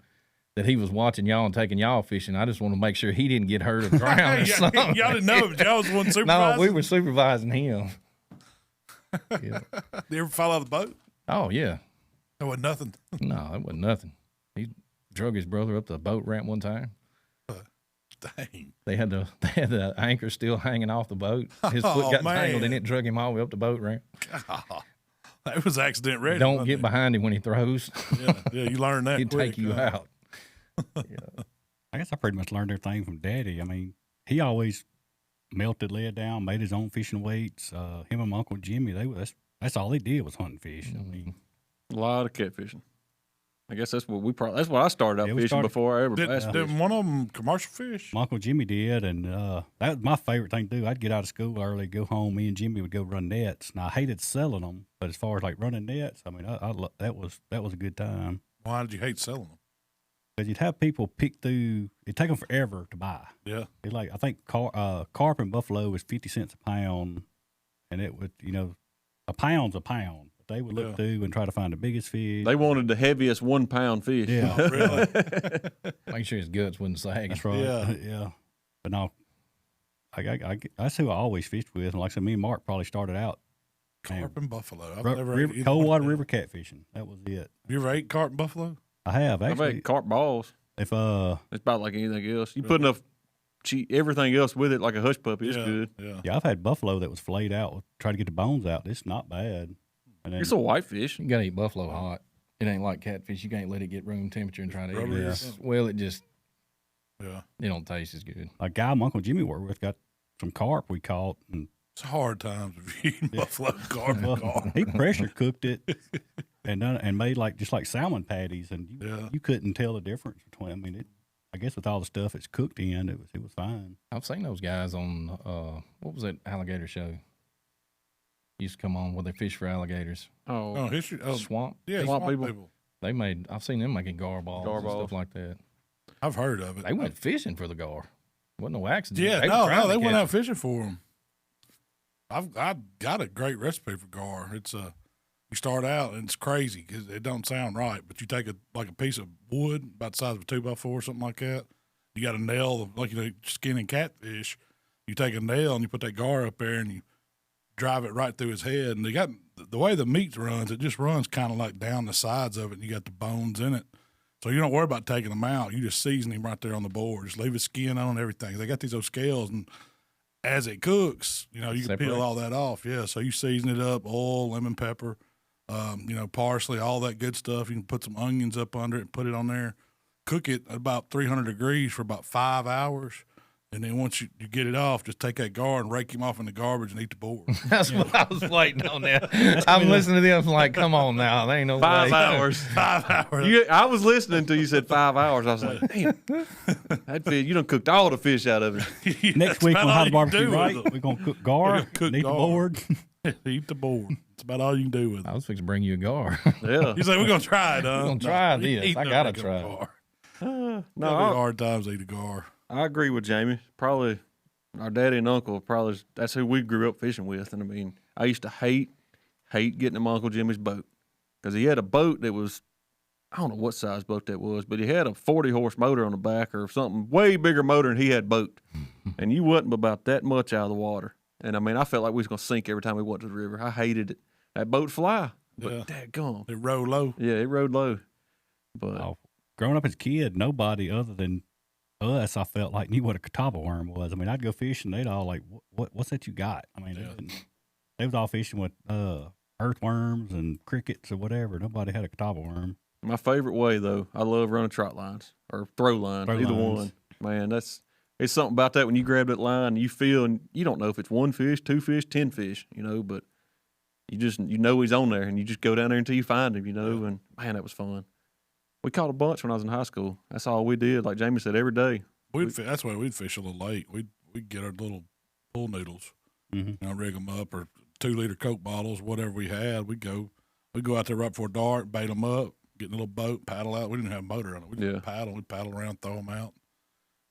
Speaker 1: that he was watching y'all and taking y'all fishing. I just want to make sure he didn't get hurt or drown or something.
Speaker 2: Y'all didn't know, but y'all was one supervising?
Speaker 1: No, we were supervising him. Yeah.
Speaker 2: Did you ever fall out of the boat?
Speaker 1: Oh, yeah.
Speaker 2: There wasn't nothing.
Speaker 1: No, it wasn't nothing. He drug his brother up the boat ramp one time.
Speaker 2: Dang.
Speaker 1: They had the anchor still hanging off the boat. His foot got tangled in it, drug him all the way up the boat ramp.
Speaker 2: God. That was accident ready.
Speaker 1: Don't get behind him when he throws.
Speaker 2: Yeah, you learn that
Speaker 1: He'd
Speaker 2: quick,
Speaker 1: take you out.
Speaker 3: I guess I pretty much learned everything from Daddy. I mean, he always melted lead down, made his own fishing weights. Him and my Uncle Jimmy, that's all they did was hunting fish. I mean,
Speaker 4: A lot of catfishing. I guess that's what that's what I started out fishing before I ever bass fished.
Speaker 2: Did one of them commercial fish?
Speaker 3: my Uncle Jimmy did, and that was my favorite thing to do. I'd get out of school early, go home. Me and Jimmy would go run nets. Now I hated selling them, but as far as like running nets, I mean, that was a good time.
Speaker 2: Why did you hate selling them?
Speaker 3: Because you'd have people pick through. It'd take them forever to buy.
Speaker 2: Yeah.
Speaker 3: It's like I think carp and buffalo was 50 cents a pound, and it would a pound's a pound. They would look through and try to find the biggest fish.
Speaker 4: They wanted the heaviest 1 pound fish.
Speaker 3: Yeah,
Speaker 2: Really?
Speaker 1: Make sure his guts wouldn't sag.
Speaker 3: that's right. Yeah. But no, that's who I always fished with. And like I said, me and Mark probably started out
Speaker 2: Carp and buffalo. I've never ate either
Speaker 3: cold
Speaker 2: one.
Speaker 3: water river catfishing. That was it.
Speaker 2: You ever ate carp and buffalo?
Speaker 3: I have
Speaker 4: I've
Speaker 3: actually.
Speaker 4: had carp balls.
Speaker 3: If
Speaker 4: It's about like anything else. You put enough everything else with it, like a hush puppy, it's good.
Speaker 2: Yeah.
Speaker 3: I've had buffalo that was flayed out. Try to get the bones out. It's not bad. And then,
Speaker 4: It's a whitefish.
Speaker 1: You gotta eat buffalo hot. It ain't like catfish. You can't let it get room temperature and try to eat
Speaker 2: Rubbery
Speaker 1: it.
Speaker 2: or
Speaker 1: It's-
Speaker 2: something.
Speaker 1: Well, it just
Speaker 2: Yeah.
Speaker 1: it don't taste as good.
Speaker 3: A guy my Uncle Jimmy worked with got some carp we caught, and
Speaker 2: It's hard times if you eat buffalo carp.
Speaker 3: he pressure cooked it and done and made just like salmon patties, and you couldn't tell the difference between. I mean, I guess with all the stuff it's cooked in, it was fine.
Speaker 1: I've seen those guys on what was that alligator show? Used to come on where they fish for alligators.
Speaker 2: Oh, history. Oh,
Speaker 1: Swamp.
Speaker 2: yeah,
Speaker 4: Swamp
Speaker 2: swamp
Speaker 4: people.
Speaker 2: people.
Speaker 1: I've seen them making gar balls
Speaker 4: Gar
Speaker 1: and
Speaker 4: balls.
Speaker 1: stuff like that.
Speaker 2: I've heard of it.
Speaker 1: They went fishing for the gar. Wasn't no accident.
Speaker 2: Yeah,
Speaker 1: were
Speaker 2: no,
Speaker 1: trying to
Speaker 2: they went
Speaker 1: catch
Speaker 2: out fishing for them. I've got a great recipe for gar. It's you start out and it's crazy because it don't sound right, but you take a piece of wood about the size of a 2x4, something like that. You got a nail like skinning catfish. You take a nail and you put that gar up there and you drive it right through his head. And they got the way the meat runs, it just runs kind of like down the sides of it, and you got the bones in it. So you don't worry about taking them out. You just season him right there on the board. Just leave his skin on and everything. They got these old scales, and as it cooks, you can
Speaker 1: Separate.
Speaker 2: peel all that off. Yeah, so you season it up, oil, lemon pepper, parsley, all that good stuff. You can put some onions up under it and put it on there. Cook it at about 300 degrees for about 5 hours. And then once you get it off, just take that gar and rake him off in the garbage and eat the board.
Speaker 1: That's what I was waiting on that. I'm listening to them like, come on now. There ain't no
Speaker 4: 5
Speaker 1: way.
Speaker 4: hours.
Speaker 2: 5 hours.
Speaker 4: I was listening until you said 5 hours. I was like, damn, that fish, you done cooked all the fish out of it.
Speaker 3: Next week on How to Barbecue Right, we're gonna cook gar,
Speaker 2: gonna cook
Speaker 3: and eat
Speaker 2: gar.
Speaker 3: the board.
Speaker 2: Eat the board. That's about all you can do with it.
Speaker 1: I was fixing to bring you a gar.
Speaker 4: Yeah.
Speaker 2: You say, we're going to try it, huh?
Speaker 1: We're gonna try
Speaker 2: we
Speaker 1: this.
Speaker 2: eat
Speaker 1: I
Speaker 2: no
Speaker 1: gotta
Speaker 2: regular
Speaker 1: try it.
Speaker 2: gar.
Speaker 4: No,
Speaker 2: That'll be hard times to eat a gar.
Speaker 4: I agree with Jamie. Probably our daddy and uncle, that's who we grew up fishing with. And I mean, I used to hate getting in Uncle Jimmy's boat because he had a boat that was, I don't know what size boat that was, but he had a 40-horse motor on the back or something, way bigger motor than he had boat. And you wasn't about that much out of the water. And I mean, I felt like we was going to sink every time we went to the river. I hated it. That boat fly, but
Speaker 2: Yeah.
Speaker 4: dadgum.
Speaker 2: It roll low.
Speaker 4: Yeah, it rode low. But
Speaker 3: Oh, growing up as a kid, nobody other than us, I felt like knew what a catawba worm was. I mean, I'd go fishing, they'd all like, "What's that you got?" I mean, they was all fishing with earthworms and crickets or whatever. Nobody had a catawba worm.
Speaker 4: my favorite way, though, I love running trot lines or throw lines,
Speaker 3: Throw
Speaker 4: either
Speaker 3: lines.
Speaker 4: one. Man, it's something about that when you grab that line, you feel, and you don't know if it's 1 fish, 2 fish, 10 fish, but you know he's on there, and you just go down there until you find him, and man, that was fun. We caught a bunch when I was in high school. That's all we did. Like Jamie said, every day.
Speaker 2: That's why we'd fish a little late. We'd get our little pool noodles, rig them up, or 2-liter Coke bottles, whatever we had. We'd go out there right before dark, bait them up, get in a little boat, paddle out. We didn't have a motor on it. We'd paddle around, throw them out,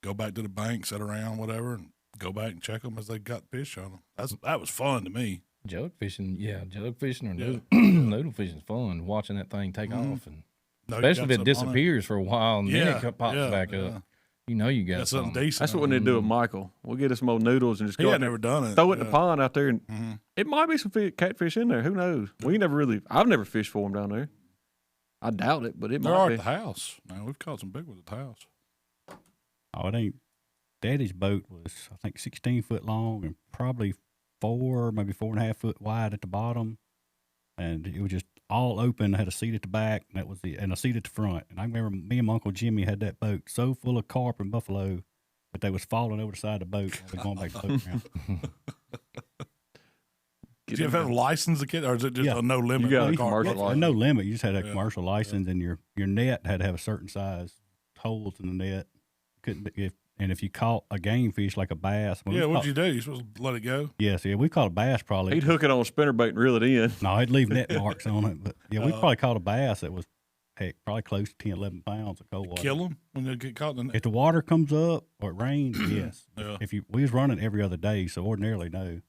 Speaker 2: go back to the bank, sit around, whatever, and go back and check them as they got fish on them. That was fun to me.
Speaker 1: Jug fishing or noodle fishing is fun. Watching that thing take off, and
Speaker 2: No, you
Speaker 1: especially if
Speaker 2: got
Speaker 1: it
Speaker 2: something on
Speaker 1: disappears for a while and then it pops back
Speaker 2: yeah.
Speaker 1: up. You know you got
Speaker 2: Got something
Speaker 1: something.
Speaker 2: decent.
Speaker 4: That's what we need to do with Michael. We'll get us some old noodles and just
Speaker 2: He
Speaker 4: go
Speaker 2: had
Speaker 4: out there,
Speaker 2: never done it.
Speaker 4: throw it in the
Speaker 2: Yeah.
Speaker 4: pond out there, and it might be some catfish in there. Who knows? I've never fished for them down there. I doubt it, but it
Speaker 2: There
Speaker 4: might
Speaker 2: are
Speaker 4: be.
Speaker 2: at the house. Man, we've caught some big ones at the house.
Speaker 3: Oh, it ain't. Daddy's boat was, I think, 16 foot long and probably 4, maybe 4.5 foot wide at the bottom, and it was just all open. Had a seat at the back, and a seat at the front. And I remember me and my Uncle Jimmy had that boat so full of carp and buffalo that they was falling over the side of the boat while we going back to the boat ramp.
Speaker 2: Did you ever have a license a kid, or is it just
Speaker 3: Yeah.
Speaker 2: a no limit?
Speaker 4: You got a
Speaker 2: like
Speaker 4: commercial
Speaker 2: carp?
Speaker 4: license.
Speaker 3: No limit. You just had a
Speaker 2: Yeah.
Speaker 3: commercial license, and your net had to have a certain size holes in the net. If you caught a game fish like a bass,
Speaker 2: Yeah, what'd you do? You supposed to let it go?
Speaker 3: Yes, yeah, we caught a bass probably.
Speaker 4: He'd hook it on a spinnerbait and reel it in.
Speaker 3: No, I'd leave net marks on it, but yeah, we probably caught a bass that was probably close to 10, 11 pounds of cold water.
Speaker 2: Kill them when they get caught in the net?
Speaker 3: If the water comes up or it rains, yes.
Speaker 2: Yeah.
Speaker 3: We was running every other day, so ordinarily no.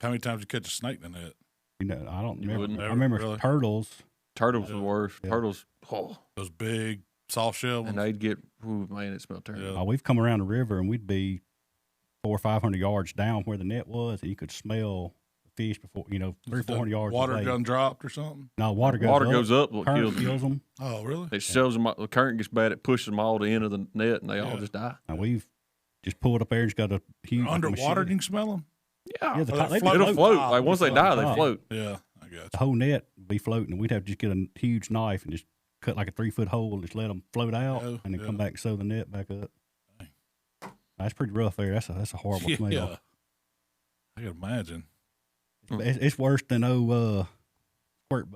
Speaker 2: How many times you catch a snake in the net?
Speaker 3: I don't remember.
Speaker 4: wouldn't.
Speaker 3: I remember
Speaker 2: Really?
Speaker 3: turtles.
Speaker 4: Turtles were worse.
Speaker 3: Yeah.
Speaker 4: Turtles,
Speaker 2: Those big soft shell
Speaker 4: and
Speaker 2: ones?
Speaker 4: they'd get, man, it smelled terrible.
Speaker 2: Yeah.
Speaker 3: We've come around the river and we'd be 400 or 500 yards down where the net was, and you could smell the fish before 300 or 400 yards
Speaker 2: Water
Speaker 3: away.
Speaker 2: gun dropped or something?
Speaker 3: No, water goes
Speaker 4: Water
Speaker 3: up.
Speaker 4: goes up, what
Speaker 3: Current
Speaker 4: kills them.
Speaker 3: kills them.
Speaker 2: Oh, really?
Speaker 4: It shows them, the current gets bad, it pushes them all to the end of the net, and they all
Speaker 2: Yeah.
Speaker 4: just die.
Speaker 3: Now we've just pulled up there and just got a huge
Speaker 2: Underwater,
Speaker 3: machine.
Speaker 2: you can smell them?
Speaker 3: Yeah, the
Speaker 2: Oh,
Speaker 3: top,
Speaker 2: they
Speaker 3: they
Speaker 2: float.
Speaker 4: It'll float.
Speaker 2: top.
Speaker 4: Like once they die, they
Speaker 3: Top.
Speaker 4: float.
Speaker 2: Yeah, I got
Speaker 3: the
Speaker 2: you.
Speaker 3: whole net be floating, and we'd have to just get a huge knife and just cut like a 3-foot hole, just let them float out,
Speaker 2: Oh,
Speaker 3: and then
Speaker 2: yeah.
Speaker 3: come back and sew the net back up. That's pretty rough there. That's a horrible smell.
Speaker 2: Yeah. I can imagine.
Speaker 3: It's worse than squirt.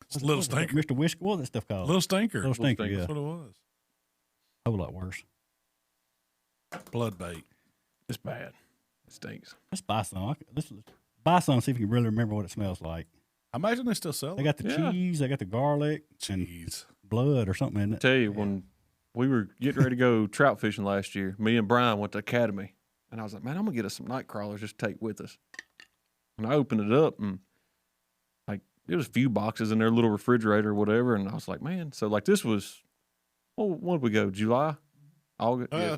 Speaker 2: It's a little stinker.
Speaker 3: Mr. Whisker. What was that stuff called?
Speaker 2: Little stinker.
Speaker 3: Little stinker.
Speaker 4: Stinker.
Speaker 3: Yeah,
Speaker 2: That's what it was.
Speaker 3: a whole lot worse.
Speaker 2: Blood bait.
Speaker 4: It's bad. It stinks.
Speaker 3: Let's buy some. Let's buy some. See if you can really remember what it smells like.
Speaker 2: I imagine they still sell
Speaker 3: They
Speaker 2: it.
Speaker 3: got the
Speaker 4: Yeah.
Speaker 3: cheese. They got the garlic and
Speaker 2: Jeez.
Speaker 3: blood or something in it.
Speaker 4: Tell you, when we were getting ready to go trout fishing last year, me and Brian went to Academy, and I was like, man, I'm gonna get us some night crawlers just to take with us. And I opened it up, and like there was a few boxes in their little refrigerator or whatever, and I was like, man, so like this was, well, when did we go? July, August. Yeah.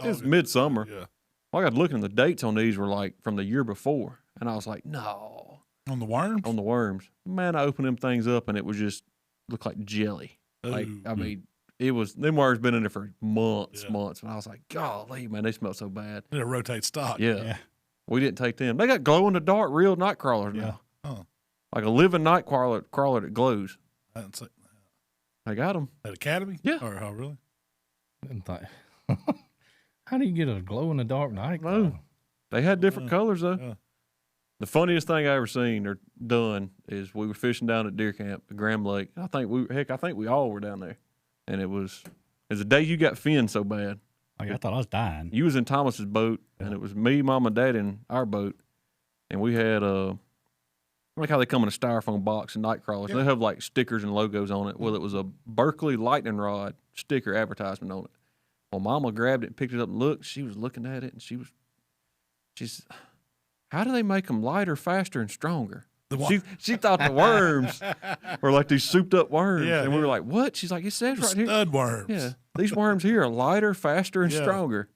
Speaker 4: It was midsummer.
Speaker 2: Yeah.
Speaker 4: I got looking, the dates on these were like from the year before, and I was like, no,
Speaker 2: On the worms?
Speaker 4: on the worms. Man, I opened them things up, and it was just looked like jelly. Like,
Speaker 2: Ooh.
Speaker 4: I mean, it was, them worms been in there for months,
Speaker 2: Yeah.
Speaker 4: months. And I was like, golly, man, they smell so bad.
Speaker 2: It'll rotate stock.
Speaker 4: Yeah.
Speaker 3: Yeah.
Speaker 4: We didn't take them. They got glow in the dark real night crawlers
Speaker 3: Yeah.
Speaker 4: now.
Speaker 2: Oh,
Speaker 4: Like a living night crawler that glows.
Speaker 2: I didn't say
Speaker 4: They got them.
Speaker 2: at Academy?
Speaker 4: Yeah.
Speaker 2: Or how really?
Speaker 1: And thought, how do you get a glow in the dark night?
Speaker 4: No. They had different colors though.
Speaker 2: Yeah.
Speaker 4: The funniest thing I ever seen or done is we were fishing down at deer camp at Graham Lake. I think we all were down there. And it was the day you got finned so bad.
Speaker 3: Like, I thought I was dying.
Speaker 4: You was in Thomas's boat, and it was me, Mom, and Dad in our boat, and we had like how they come in a styrofoam box and night crawlers. They have like stickers and logos on it. Well, it was a Berkeley lightning rod sticker advertisement on it. Well, Mama grabbed it and picked it up and looked. She was looking at it, and she's, how do they make them lighter, faster, and stronger? She thought the worms were like these souped up worms,
Speaker 2: Yeah,
Speaker 4: and we were like, "What?" She's like, "It says right here."
Speaker 2: Stud worms.
Speaker 4: Yeah, these worms here are lighter, faster, and
Speaker 2: Yeah.
Speaker 4: stronger.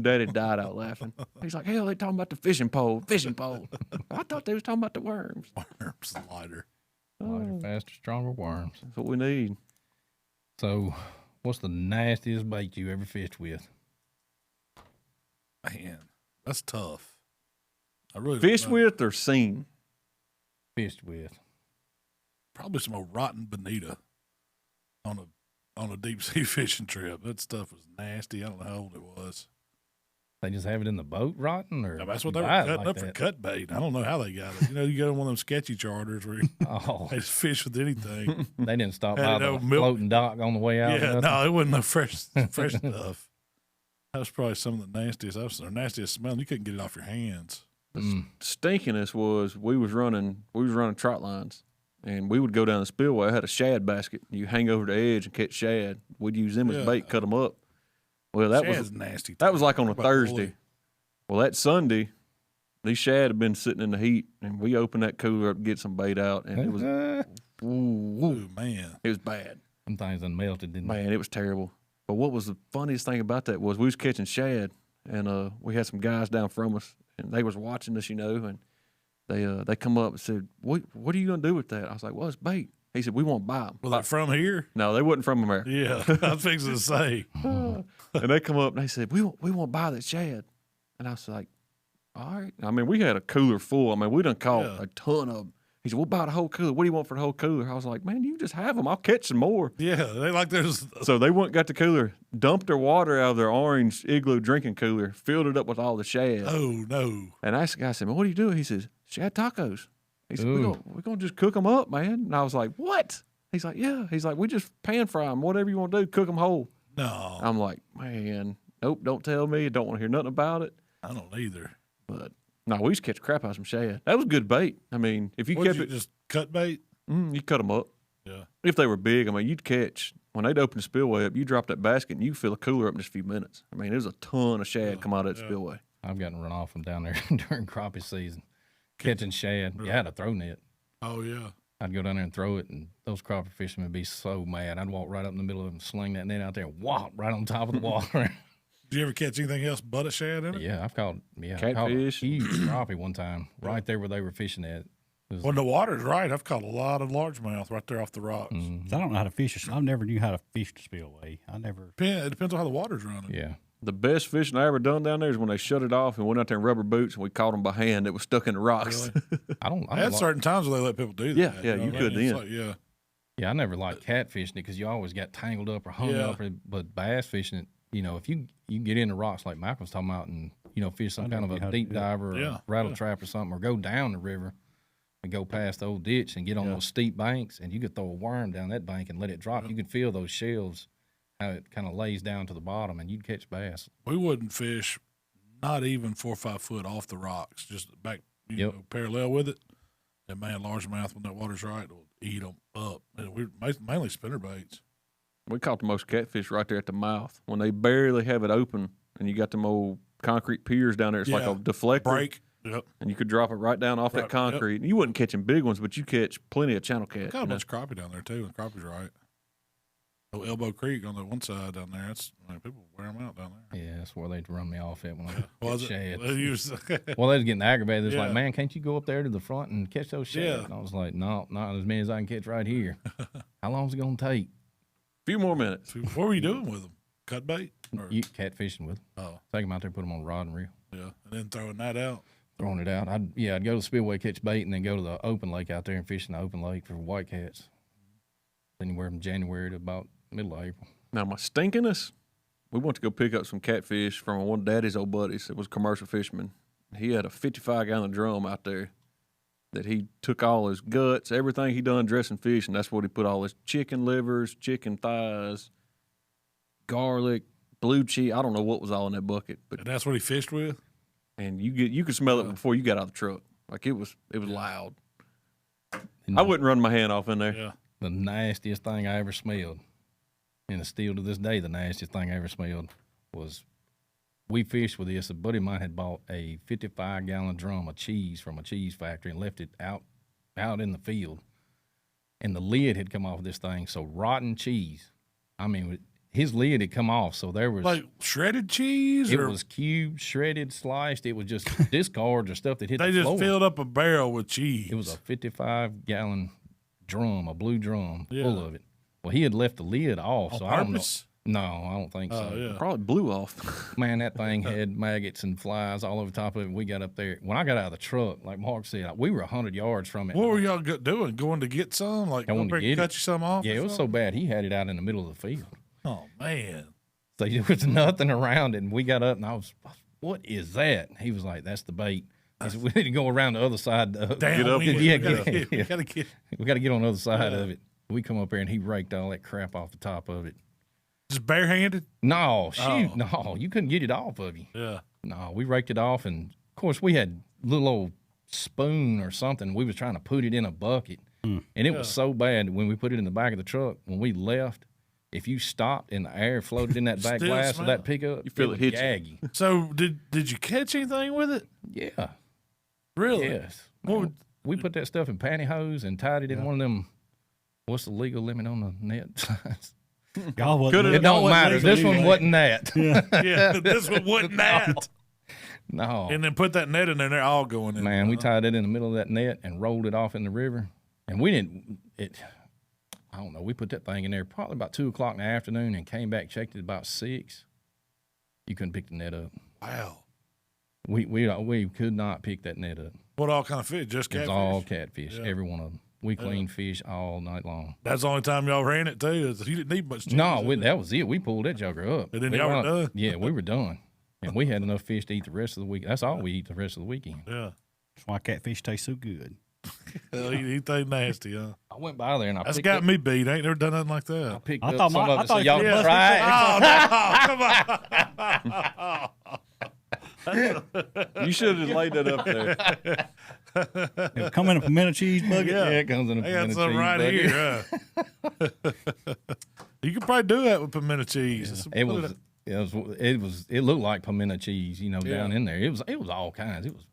Speaker 4: Daddy died out laughing. He's like, hell, they talking about the fishing pole. I thought they was talking about the worms.
Speaker 2: Worms lighter.
Speaker 1: Lighter, faster, stronger worms.
Speaker 4: That's what we need.
Speaker 1: So, what's the nastiest bait you ever fished with?
Speaker 2: Man, that's tough. I really
Speaker 4: Fish
Speaker 2: don't know.
Speaker 4: with or seen?
Speaker 1: Fished with?
Speaker 2: Probably some old rotten bonita on a deep sea fishing trip. That stuff was nasty. I don't know how old it was.
Speaker 1: They just have it in the boat rotten, or
Speaker 2: Yeah, that's what
Speaker 1: you
Speaker 2: they were
Speaker 1: buy it
Speaker 2: cutting
Speaker 1: like
Speaker 2: up for
Speaker 1: that?
Speaker 2: cut bait. I don't know how they got it. You know, you go on one of them sketchy charters where
Speaker 1: Oh,
Speaker 2: they just fish with anything.
Speaker 1: they didn't stop
Speaker 2: Had
Speaker 1: by
Speaker 2: it
Speaker 1: the
Speaker 2: over milk.
Speaker 1: floating dock on the way out.
Speaker 2: Yeah,
Speaker 1: or nothing?
Speaker 2: no, it wasn't no fresh stuff. That was probably some of the nastiest I've seen, or nastiest smell. You couldn't get it off your hands.
Speaker 1: Mm.
Speaker 4: Stinkiness was we was running trot lines, and we would go down the spillway. I had a shad basket. You hang over the edge and catch shad. We'd use them as
Speaker 2: Yeah.
Speaker 4: bait, cut them up. Well, that
Speaker 2: Shad's
Speaker 4: was
Speaker 2: nasty.
Speaker 4: that was like on a
Speaker 2: Talk about
Speaker 4: Thursday.
Speaker 2: bully.
Speaker 4: Well, that Sunday, these shad had been sitting in the heat, and we opened that cooler up to get some bait out, and it was
Speaker 2: Ooh, man.
Speaker 4: it was bad.
Speaker 1: Some things done melted, didn't they?
Speaker 4: Man, it was terrible. But what was the funniest thing about that was we was catching shad, and we had some guys down from us, and they was watching us, and they come up and said, "What are you gonna do with that?" I was like, "Well, it's bait." He said, "We won't buy them."
Speaker 2: Was it from here?
Speaker 4: No, they wasn't from America.
Speaker 2: Yeah, I was fixing to say.
Speaker 4: And they come up and they said, "We won't buy that shad." And I was like, "All right." I mean, we had a cooler full. I mean, we done caught
Speaker 2: Yeah.
Speaker 4: a ton of them. He said, "We'll buy the whole cooler. What do you want for the whole cooler?" I was like, "Man, you just have them. I'll catch some more."
Speaker 2: Yeah, they like there's.
Speaker 4: So they went and got the cooler, dumped their water out of their orange igloo drinking cooler, filled it up with all the shad.
Speaker 2: Oh no.
Speaker 4: And I asked the guy, I said, "Man, what do you do?" He says, "Shad tacos." He said,
Speaker 1: Ooh.
Speaker 4: we're gonna just cook them up, man." And I was like, "What?" He's like, "Yeah." He's like, "We just pan fry them, whatever you want to do, cook them whole."
Speaker 2: No,
Speaker 4: I'm like, "Man, nope, don't tell me. I don't want to hear nothing about it."
Speaker 2: I don't either.
Speaker 4: But no, we used to catch crap out of some shad. That was good bait. I mean, if you
Speaker 2: What'd
Speaker 4: kept
Speaker 2: you
Speaker 4: it,
Speaker 2: just cut bait?
Speaker 4: you cut them up.
Speaker 2: Yeah.
Speaker 4: If they were big, I mean, you'd catch, when they'd open the spillway up, you drop that basket and you fill a cooler up in just a few minutes. I mean, there's a ton of shad come out of that spillway.
Speaker 1: I've gotten run off from down there during crappie season, catching shad. You had a throw net.
Speaker 2: Oh yeah.
Speaker 1: I'd go down there and throw it, and those crappie fishermen would be so mad. I'd walk right up in the middle of them, sling that net out there, and whop right on top of the water.
Speaker 2: Did you ever catch anything else but a shad in it?
Speaker 1: Yeah, I caught a
Speaker 4: Catfish.
Speaker 1: huge crappie one time right there where they were fishing at.
Speaker 2: When the water's right, I've caught a lot of largemouth right there off the rocks.
Speaker 1: Mm-hmm.
Speaker 3: I don't know how to fish. I never knew how to fish the spillway. I never.
Speaker 2: It depends on how the water's running.
Speaker 1: Yeah,
Speaker 4: The best fishing I ever done down there is when they shut it off and went out there in rubber boots and we caught them by hand that was stuck in the rocks.
Speaker 2: Really?
Speaker 1: I don't
Speaker 2: At
Speaker 1: like,
Speaker 2: certain times where they let people do
Speaker 4: Yeah,
Speaker 2: that.
Speaker 4: yeah,
Speaker 2: know
Speaker 4: you
Speaker 2: what I
Speaker 4: could
Speaker 2: mean? It's
Speaker 4: then.
Speaker 2: like, yeah.
Speaker 1: yeah, I never liked catfishing it because you always got tangled up or hung
Speaker 2: Yeah.
Speaker 1: up. But bass fishing, you know, if you get in the rocks like Malcolm was talking about and, you know, fish some
Speaker 3: I
Speaker 1: kind of
Speaker 3: never knew
Speaker 1: a
Speaker 3: how to
Speaker 1: deep
Speaker 3: do that.
Speaker 1: diver or
Speaker 2: Yeah,
Speaker 1: rattle
Speaker 2: yeah.
Speaker 1: trap or something, or go down the river and go past the old ditch and get on those steep banks, and you could throw a worm down that bank and let it drop. You could feel those shells, how it kind of lays down to the bottom, and you'd catch bass.
Speaker 2: We wouldn't fish not even 4 or 5 foot off the rocks, just back
Speaker 1: Yep.
Speaker 2: know, parallel with it. And man, largemouth, when that water's right, will eat them up. And we're mainly spinnerbaits.
Speaker 4: We caught the most catfish right there at the mouth when they barely have it open and you got them old concrete piers down there. It's like
Speaker 2: Yeah.
Speaker 4: a deflector.
Speaker 2: Break. Yep.
Speaker 4: And you could drop it right down off
Speaker 2: Right,
Speaker 4: that concrete. And you wasn't catching big ones, but you catch plenty of channel cat.
Speaker 2: Got a
Speaker 4: you know?
Speaker 2: bunch of crappie down there too. And crappie's right. Oh, Elbow Creek on the one side down there. That's people wear them out down there.
Speaker 1: Yeah, that's where they'd run me off at when I
Speaker 2: Was
Speaker 1: catch
Speaker 2: it?
Speaker 1: shad.
Speaker 2: Well, you was-
Speaker 1: Well, they was getting aggravated. It's
Speaker 2: Yeah.
Speaker 1: like, man, can't you go up there to the front and catch those shad?
Speaker 2: Yeah.
Speaker 1: And I was like, no, not as many as I can catch right here. How long's it gonna take?
Speaker 4: Few more minutes.
Speaker 2: what were you doing with them? Cut bait? Or,
Speaker 1: You catfishing with them.
Speaker 2: oh,
Speaker 1: Take them out there, put them on a rod and reel.
Speaker 2: yeah. And then throwing that out.
Speaker 1: Throwing it out. I'd go to the spillway, catch bait, and then go to the open lake out there and fish in the open lake for whitecats. Anywhere from January to about middle of April.
Speaker 4: Now, my stinkiness, we went to go pick up some catfish from one of Daddy's old buddies. It was a commercial fisherman. He had a 55-gallon drum out there that he took all his guts, everything he done dressing fish, and that's what he put all his chicken livers, chicken thighs, garlic, blue cheese. I don't know what was all in that bucket, but
Speaker 2: And that's what he fished with?
Speaker 4: and you could smell it before you got out of the truck. Like it was loud.
Speaker 1: And
Speaker 4: I wouldn't run my hand off in there.
Speaker 2: Yeah.
Speaker 1: the nastiest thing I ever smelled, and it's still to this day the nastiest thing I ever smelled, was we fished with this. A buddy of mine had bought a 55-gallon drum of cheese from a cheese factory and left it out in the field. And the lid had come off of this thing, so rotten cheese. I mean, his lid had come off, so there was
Speaker 2: Like shredded cheese?
Speaker 1: it
Speaker 2: or
Speaker 1: was cubed, shredded, sliced. It was just discards or stuff that hit
Speaker 2: they
Speaker 1: the
Speaker 2: just
Speaker 1: floor.
Speaker 2: filled up a barrel with cheese.
Speaker 1: It was a 55-gallon drum, a blue drum
Speaker 2: Yeah.
Speaker 1: full of it. Well, he had left the lid off,
Speaker 2: On
Speaker 1: so I don't know.
Speaker 2: purpose?
Speaker 1: No, I don't think so.
Speaker 2: Oh, yeah.
Speaker 4: Probably blew off.
Speaker 1: Man, that thing had maggots and flies all over top of it. We got up there. When I got out of the truck, like Mark said, we were 100 yards from it.
Speaker 2: What were y'all doing? Going to get some? Like,
Speaker 1: Going
Speaker 2: go
Speaker 1: to
Speaker 2: back
Speaker 1: get
Speaker 2: and cut
Speaker 1: it.
Speaker 2: you some off?
Speaker 1: Yeah,
Speaker 2: or
Speaker 1: it was so
Speaker 2: something?
Speaker 1: bad. He had it out in the middle of the field.
Speaker 2: Oh, man.
Speaker 1: So there was nothing around it. And we got up and I was, what is that? He was like, that's the bait. He said, we need to go around the other side.
Speaker 2: Damn,
Speaker 4: up.
Speaker 2: we
Speaker 1: Yeah,
Speaker 2: gotta
Speaker 1: yeah.
Speaker 2: we gotta get
Speaker 1: We got to get on the other side
Speaker 2: Yeah.
Speaker 1: of it. We come up there and he raked all that crap off the top of it.
Speaker 2: just barehanded.
Speaker 1: No, shoot,
Speaker 2: Oh.
Speaker 1: no, you couldn't get it off of you.
Speaker 2: Yeah,
Speaker 1: No, we raked it off, and of course we had little old spoon or something. We was trying to put it in a bucket, and it was so bad when we put it in the back of the truck. When we left, if you stopped and the air floated in that back
Speaker 2: Still
Speaker 1: glass of
Speaker 2: smell
Speaker 1: that
Speaker 2: it.
Speaker 1: pickup,
Speaker 4: You feel
Speaker 1: would
Speaker 4: it hit you.
Speaker 1: gag you.
Speaker 2: So did you catch anything with it?
Speaker 1: Yeah,
Speaker 2: Really?
Speaker 1: yes.
Speaker 2: What would-
Speaker 1: We put that stuff in pantyhose and tied it in one of them. What's the legal limit on the net?
Speaker 3: Y'all wasn't
Speaker 4: Could've-
Speaker 1: It
Speaker 3: there.
Speaker 1: don't
Speaker 2: wasn't
Speaker 1: matter.
Speaker 2: legal
Speaker 1: This one
Speaker 2: either.
Speaker 1: wasn't that.
Speaker 2: Yeah, this one wasn't that.
Speaker 1: No.
Speaker 2: And then put that net in there. They're all going in.
Speaker 1: Man, we tied it in the middle of that net and rolled it off in the river. And we didn't, I don't know, we put that thing in there probably about 2 o'clock in the afternoon and came back, checked it about 6. You couldn't pick the net up.
Speaker 2: Wow.
Speaker 1: We could not pick that net up.
Speaker 2: What all kind of fish? Just
Speaker 1: It was
Speaker 2: catfish?
Speaker 1: all catfish,
Speaker 2: Yeah.
Speaker 1: every one of them. We cleaned fish all night long.
Speaker 2: That's the only time y'all ran it, too. Is you didn't need much cheese.
Speaker 1: No,
Speaker 2: did
Speaker 1: that was it. We pulled that joker up.
Speaker 2: And then
Speaker 1: We
Speaker 2: y'all were
Speaker 1: wound up-
Speaker 2: done?
Speaker 1: Yeah, we were done. And we had enough fish to eat the rest of the week. That's all we eat the rest of the weekend.
Speaker 2: Yeah.
Speaker 3: That's why catfish taste so good.
Speaker 2: Hell, he think nasty, huh?
Speaker 1: I went by there and I
Speaker 2: That's
Speaker 1: picked
Speaker 2: got
Speaker 1: up,
Speaker 2: me beat. I ain't never done nothing like
Speaker 1: I
Speaker 2: that.
Speaker 1: picked
Speaker 3: I
Speaker 1: up
Speaker 3: thought
Speaker 1: some
Speaker 3: my-
Speaker 1: of
Speaker 3: I
Speaker 1: it so
Speaker 3: thought
Speaker 1: y'all
Speaker 3: you
Speaker 1: can
Speaker 3: must
Speaker 1: try it.
Speaker 2: Oh, no.
Speaker 4: You should have laid that up there.
Speaker 3: It'll come in a pimento cheese bucket.
Speaker 2: Yeah.
Speaker 1: Yeah, it comes in a
Speaker 2: I got
Speaker 1: pimento
Speaker 2: some
Speaker 1: cheese
Speaker 2: right
Speaker 1: bucket.
Speaker 2: here. Huh? You could probably do that with pimento cheese.
Speaker 1: It looked like pimento cheese, you know,
Speaker 2: Yeah.
Speaker 1: down in there. It was all kinds. It was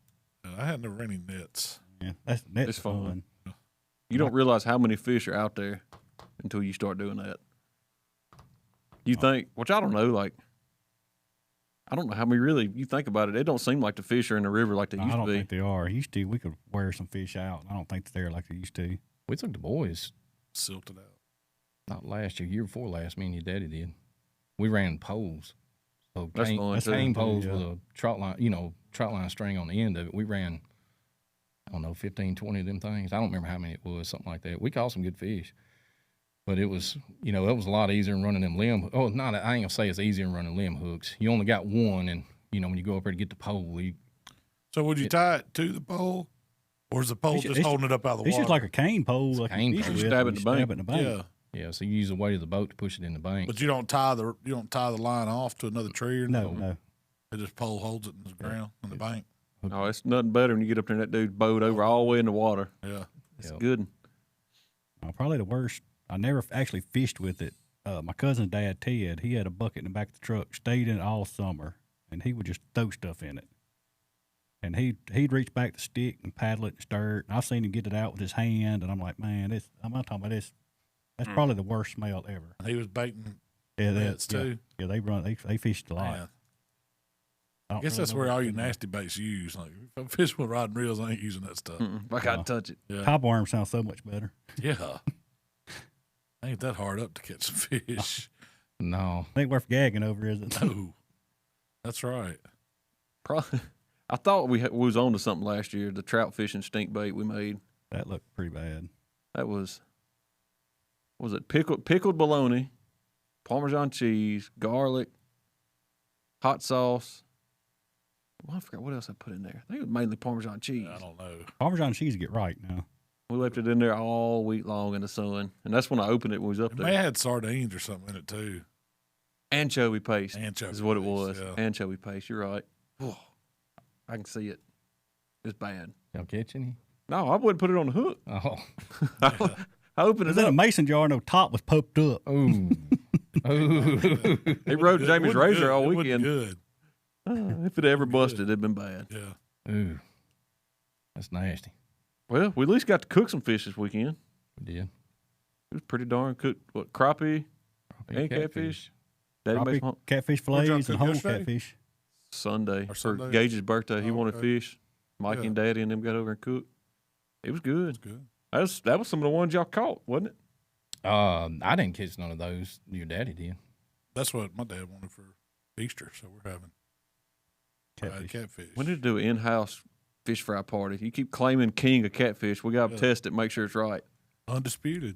Speaker 2: I had never any nets.
Speaker 3: Yeah, that's
Speaker 4: It's fun.
Speaker 3: fun.
Speaker 4: You don't realize how many fish are out there until you start doing that. You think, which I don't know, like, I don't know how many really, you think about it, it don't seem like the fish are in the river like they
Speaker 3: No,
Speaker 4: used
Speaker 3: I
Speaker 4: to
Speaker 3: don't
Speaker 4: be.
Speaker 3: think they are. Used to, we could wear some fish out. I don't think they're there like they used to.
Speaker 1: we took the boys
Speaker 2: Silted out.
Speaker 1: not last year before last. Me and your daddy did. We ran poles, So
Speaker 4: That's
Speaker 1: cane,
Speaker 4: fun, too.
Speaker 1: cane poles
Speaker 3: Yeah.
Speaker 1: with a trot line string on the end of it. We ran, I don't know, 15, 20 of them things. I don't remember how many it was, something like that. We caught some good fish. But it was, it was a lot easier than running them limb. Oh, I ain't gonna say it's easier than running limb hooks. You only got one, and when you go up there to get the pole,
Speaker 2: So would you tie it to the pole, or is the pole just holding it up out of the water?
Speaker 3: It's just like a cane pole. Like
Speaker 1: cane
Speaker 3: you
Speaker 1: pole.
Speaker 3: fish with,
Speaker 4: Stab it
Speaker 3: and
Speaker 4: in
Speaker 3: you
Speaker 4: the bank.
Speaker 3: stab it in the bank.
Speaker 2: Yeah,
Speaker 1: so you use the weight of the boat to push it in the bank.
Speaker 2: but you don't tie the line off to another tree or
Speaker 3: No,
Speaker 2: nothing?
Speaker 3: no.
Speaker 2: It just pole holds it in the ground in the bank.
Speaker 4: Oh, it's nothing better when you get up there and that dude's boat over all the way in the water.
Speaker 2: Yeah,
Speaker 4: It's
Speaker 1: Yep.
Speaker 4: good.
Speaker 3: Probably the worst. I never actually fished with it. My cousin's dad, Ted, he had a bucket in the back of the truck, stayed in it all summer, and he would just throw stuff in it. And he'd reach back the stick and paddle it and stir it. And I've seen him get it out with his hand, and I'm like, man, I'm not talking about this. That's probably the worst smell ever.
Speaker 2: he was baiting
Speaker 3: Yeah,
Speaker 2: nets
Speaker 3: yeah,
Speaker 2: too.
Speaker 3: Yeah, they fished a lot.
Speaker 2: Man,
Speaker 3: I
Speaker 2: I
Speaker 3: don't
Speaker 2: guess
Speaker 3: really
Speaker 2: that's
Speaker 3: know
Speaker 2: where
Speaker 3: what
Speaker 2: all
Speaker 3: to
Speaker 2: your
Speaker 3: think about it.
Speaker 2: nasty baits use. Like if I'm fishing with rod and reels, I ain't using that stuff.
Speaker 4: If I can't touch it.
Speaker 2: Yeah,
Speaker 3: Cobworm sounds so much better.
Speaker 2: yeah. Ain't that hard up to catch some fish?
Speaker 1: No,
Speaker 3: Ain't worth gagging over, is it?
Speaker 2: No, that's right.
Speaker 4: Probably. I thought we was on to something last year. The trout fishing stink bait we made.
Speaker 3: That looked pretty bad.
Speaker 4: That was it pickled bologna, Parmesan cheese, garlic, hot sauce. Well, I forgot what else I put in there. I think it was mainly Parmesan cheese.
Speaker 2: I don't know.
Speaker 3: Parmesan cheese get right now.
Speaker 4: We left it in there all week long in the sun, and that's when I opened it when we was up
Speaker 2: It
Speaker 4: there.
Speaker 2: may have had sardines or something in it too.
Speaker 4: Anchovy paste
Speaker 2: Anchovy
Speaker 4: is what it
Speaker 2: paste,
Speaker 4: was.
Speaker 2: yeah.
Speaker 4: Anchovy paste. You're right. Oh, I can see it. It's bad.
Speaker 1: y'all catch any?
Speaker 4: No, I wouldn't put it on the hook.
Speaker 1: Oh,
Speaker 4: I opened
Speaker 3: It
Speaker 4: it
Speaker 3: was in a
Speaker 4: up.
Speaker 3: mason jar and the top was poked up.
Speaker 1: ooh, ooh.
Speaker 4: He rode
Speaker 2: It
Speaker 4: Jamie's
Speaker 2: wasn't
Speaker 4: razor
Speaker 2: good.
Speaker 4: all
Speaker 2: It wasn't
Speaker 4: weekend.
Speaker 2: good.
Speaker 4: If it ever busted, it'd been bad.
Speaker 2: Yeah.
Speaker 1: Ooh, that's nasty.
Speaker 4: Well, we at least got to cook some fish this weekend.
Speaker 1: We did.
Speaker 4: It was pretty darn cooked. What, crappie and catfish? Daddy makes
Speaker 3: Crappie,
Speaker 4: one
Speaker 3: catfish
Speaker 2: Where'd y'all
Speaker 3: fillets, and
Speaker 2: cook
Speaker 3: whole
Speaker 2: yesterday?
Speaker 3: catfish.
Speaker 4: Sunday
Speaker 2: Or
Speaker 4: for
Speaker 2: Sunday?
Speaker 4: Gage's birthday. He
Speaker 2: Oh,
Speaker 4: wanted
Speaker 2: okay.
Speaker 4: fish. Mikey
Speaker 2: Yeah.
Speaker 4: and Daddy and them got over and cooked. It was good.
Speaker 2: It's good.
Speaker 4: That was some of the ones y'all caught, wasn't it?
Speaker 1: I didn't catch none of those. Your daddy did.
Speaker 2: That's what my dad wanted for Easter, so we're having fried catfish.
Speaker 4: We need to do an in-house fish fry party. You keep claiming king of catfish. We got to
Speaker 2: Yeah.
Speaker 4: test it, make sure it's right.
Speaker 2: Undisputed.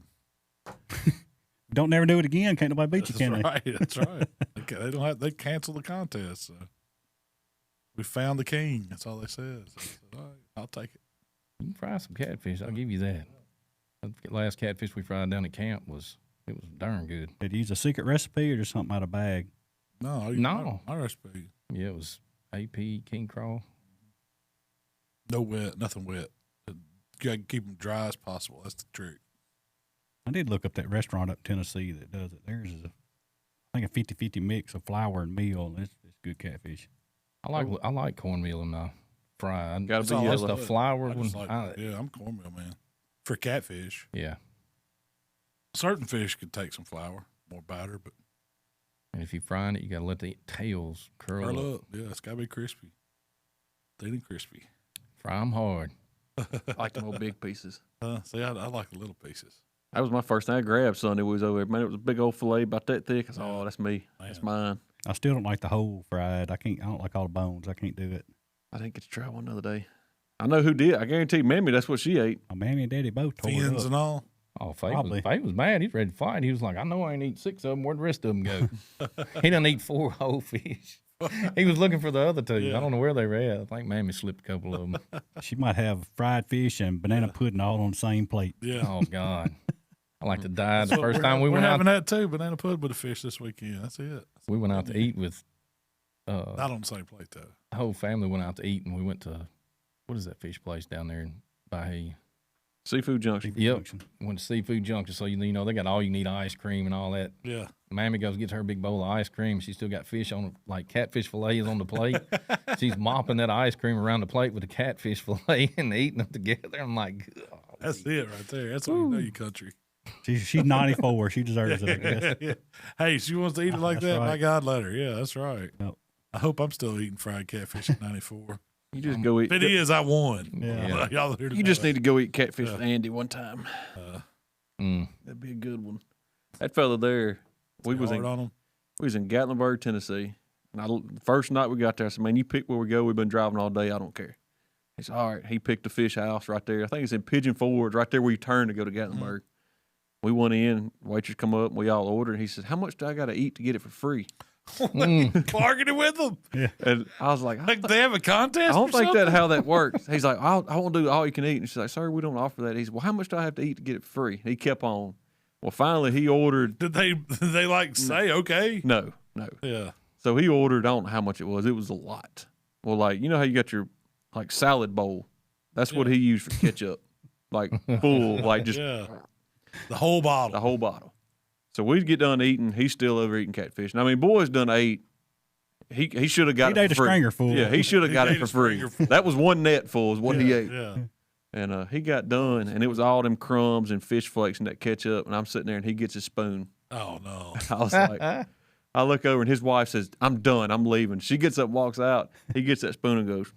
Speaker 3: Don't never do it again. Can't nobody beat you,
Speaker 2: That's
Speaker 3: can they?
Speaker 2: right. That's right. They don't have. They cancel the contest. So we found the king. That's all they said. So I said, all right, I'll take it.
Speaker 1: You can fry some catfish. I'll give you that. The last catfish we fried down at camp was darn good.
Speaker 3: Did you use a secret recipe or just something out of a bag?
Speaker 2: No,
Speaker 1: No.
Speaker 2: My recipe.
Speaker 1: Yeah, it was AP king crawl.
Speaker 2: No wet, nothing wet. You got to keep them dry as possible. That's the trick.
Speaker 3: I did look up that restaurant up Tennessee that does it. Theirs is I think a 50-50 mix of flour and meal. And it's good catfish.
Speaker 1: I like cornmeal in my fry.
Speaker 4: Gotta
Speaker 2: That's
Speaker 4: be
Speaker 2: all I
Speaker 1: That's
Speaker 4: yellow.
Speaker 1: the flour
Speaker 2: I
Speaker 1: one.
Speaker 2: just like, yeah, I'm cornmeal man. For catfish,
Speaker 1: Yeah,
Speaker 2: certain fish could take some flour, more batter, but
Speaker 1: and if you're frying it, you gotta let the tails curl up.
Speaker 2: curl up. Yeah, it's got to be crispy. Thin and crispy.
Speaker 1: Fry them hard.
Speaker 4: I like them old big pieces.
Speaker 2: See, I like the little pieces.
Speaker 4: That was my first thing I grabbed Sunday. We was over there. Man, it was a big old fillet about that thick. I said, oh, that's me. That's mine.
Speaker 3: I still don't like the whole fried. I don't like all the bones. I can't do it.
Speaker 4: I didn't get to try one the other day. I know who did. I guarantee Mammy, that's what she ate.
Speaker 3: My mammy and daddy both tore it
Speaker 2: Fins
Speaker 3: up.
Speaker 2: and all.
Speaker 1: Oh, Faye
Speaker 3: Probably.
Speaker 1: was mad. He's ready to fight. He was like, I know I ain't eat 6 of them. Where'd the rest of them go? He done eat 4 whole fish. He was looking for the other 2.
Speaker 2: Yeah.
Speaker 1: I don't know where they were at. I think Mammy slipped a couple of them.
Speaker 3: She might have fried fish and banana pudding all on the same plate.
Speaker 2: Yeah.
Speaker 1: Oh, God. I like to die. The
Speaker 2: That's what
Speaker 1: first time we
Speaker 2: we're
Speaker 1: went
Speaker 2: having
Speaker 1: out,
Speaker 2: that too. Banana pudding with a fish this weekend. That's it.
Speaker 1: we went out to eat with
Speaker 2: Not on the same plate though.
Speaker 1: the whole family went out to eat, and we went to, what is that fish place down there in Bahia?
Speaker 4: Seafood Junction.
Speaker 1: Yep. Went to Seafood Junction, so you know they got all you need ice cream and all that.
Speaker 2: Yeah.
Speaker 1: Mammy goes gets her big bowl of ice cream. She still got fish on like catfish fillets on the plate. She's mopping that ice cream around the plate with the catfish fillet and eating them together. I'm like, oh,
Speaker 2: That's it right there. That's when you know you country.
Speaker 3: She's 94. She deserves it, I guess.
Speaker 2: Yeah. Hey, she wants to eat it like
Speaker 3: That's
Speaker 2: that. My
Speaker 3: right.
Speaker 2: God, let her. Yeah, that's right.
Speaker 3: Yep.
Speaker 2: I hope I'm still eating fried catfish at 94.
Speaker 4: You just go eat.
Speaker 2: If it is, I won.
Speaker 3: Yeah.
Speaker 2: Y'all here to
Speaker 4: You
Speaker 2: know
Speaker 4: just
Speaker 2: that.
Speaker 4: need to go eat catfish with Andy one time.
Speaker 1: mm.
Speaker 4: That'd be a good one. That fella there, we was
Speaker 2: Hard
Speaker 4: in
Speaker 2: on 'em.
Speaker 4: Gatlinburg, Tennessee. And first night we got there, I said, man, you pick where we go. We've been driving all day. I don't care. He said, all right. He picked the fish house right there. I think it's in Pigeon Forge, right there where you turn to go to Gatlinburg. We went in, waitress come up, and we all ordered. He said, how much do I got to eat to get it for free?
Speaker 2: Bargaining with them.
Speaker 3: Yeah.
Speaker 4: And I was like,
Speaker 2: They have a contest.
Speaker 4: I don't
Speaker 2: or
Speaker 4: think
Speaker 2: something?
Speaker 4: that's how that works. He's like, I want to do all you can eat. And she's like, sir, we don't offer that. He said, well, how much do I have to eat to get it free? He kept on. Well, finally, he ordered.
Speaker 2: Did they like say okay?
Speaker 4: No.
Speaker 2: Yeah.
Speaker 4: So he ordered, I don't know how much it was. It was a lot. Well, like, you know how you got your, like, salad bowl? That's what he used for ketchup. Like, full, like, just
Speaker 2: the whole bottle.
Speaker 4: the whole bottle. So we get done eating. He's still over eating catfish. And I mean, boy's done ate. He should have got
Speaker 3: He
Speaker 4: it
Speaker 3: ate
Speaker 4: for
Speaker 3: a
Speaker 4: free.
Speaker 3: stringer full.
Speaker 4: Yeah, he should have got
Speaker 2: He
Speaker 4: it
Speaker 2: ate
Speaker 4: for
Speaker 2: a
Speaker 4: free.
Speaker 2: stringer full.
Speaker 4: That was one net full is what he ate.
Speaker 2: Yeah.
Speaker 4: And he got done, and it was all them crumbs and fish flakes and that ketchup. And I'm sitting there, and he gets his spoon.
Speaker 2: Oh no.
Speaker 4: I was like, I look over, and his wife says, I'm done. I'm leaving. She gets up, walks out. He gets that spoon and goes.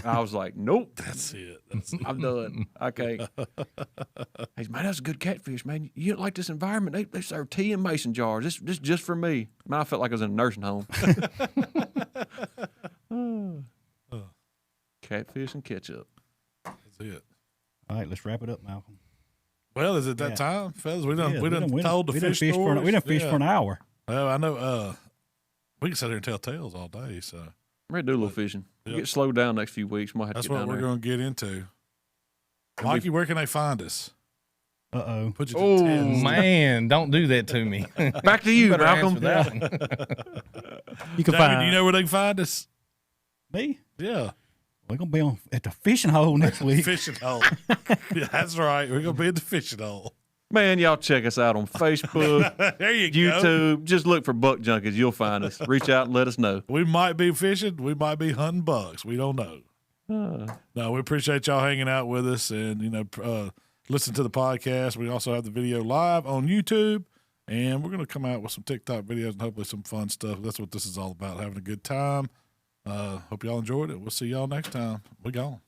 Speaker 4: I was like, nope.
Speaker 2: That's it.
Speaker 4: I'm done. Okay. He's, man, that's a good catfish, man. You don't like this environment? They serve tea in mason jars. This just for me. Man, I felt like I was in a nursing home. Catfish and ketchup.
Speaker 2: That's it.
Speaker 3: All right, let's wrap it up, Malcolm.
Speaker 2: Well, is it that time, fellas? We done told the fish
Speaker 3: fish
Speaker 2: stories.
Speaker 3: we done fish for an hour.
Speaker 2: Well, I know. We can sit here and tell tales all day. So
Speaker 4: We're going to do a little fishing.
Speaker 2: Yep.
Speaker 4: Get slowed down next few weeks. Might have
Speaker 2: that's
Speaker 4: to get
Speaker 2: what
Speaker 4: down
Speaker 2: we're
Speaker 4: there.
Speaker 2: going to get into. Mikey, where can they find us?
Speaker 3: Uh-oh.
Speaker 2: Put you to
Speaker 1: Oh,
Speaker 2: the test.
Speaker 1: man, don't do that to me.
Speaker 4: Back to you,
Speaker 1: Better
Speaker 4: Malcolm.
Speaker 1: answer that one.
Speaker 3: You can
Speaker 2: David,
Speaker 3: find
Speaker 2: do you know where they can find us?
Speaker 3: me.
Speaker 2: Yeah.
Speaker 3: We're going to be at the fishing hole next week.
Speaker 2: Fishing hole. Yeah, that's right. We're going to be in the fishing hole.
Speaker 4: Man, y'all check us out on Facebook,
Speaker 2: There you go.
Speaker 4: YouTube. Just look for Buck Junkies. You'll find us. Reach out and let us know.
Speaker 2: We might be fishing. We might be hunting bucks. We don't know. No, we appreciate y'all hanging out with us and, listen to the podcast. We also have the video live on YouTube, and we're going to come out with some TikTok videos and hopefully some fun stuff. That's what this is all about, having a good time. Hope y'all enjoyed it. We'll see y'all next time. We gone.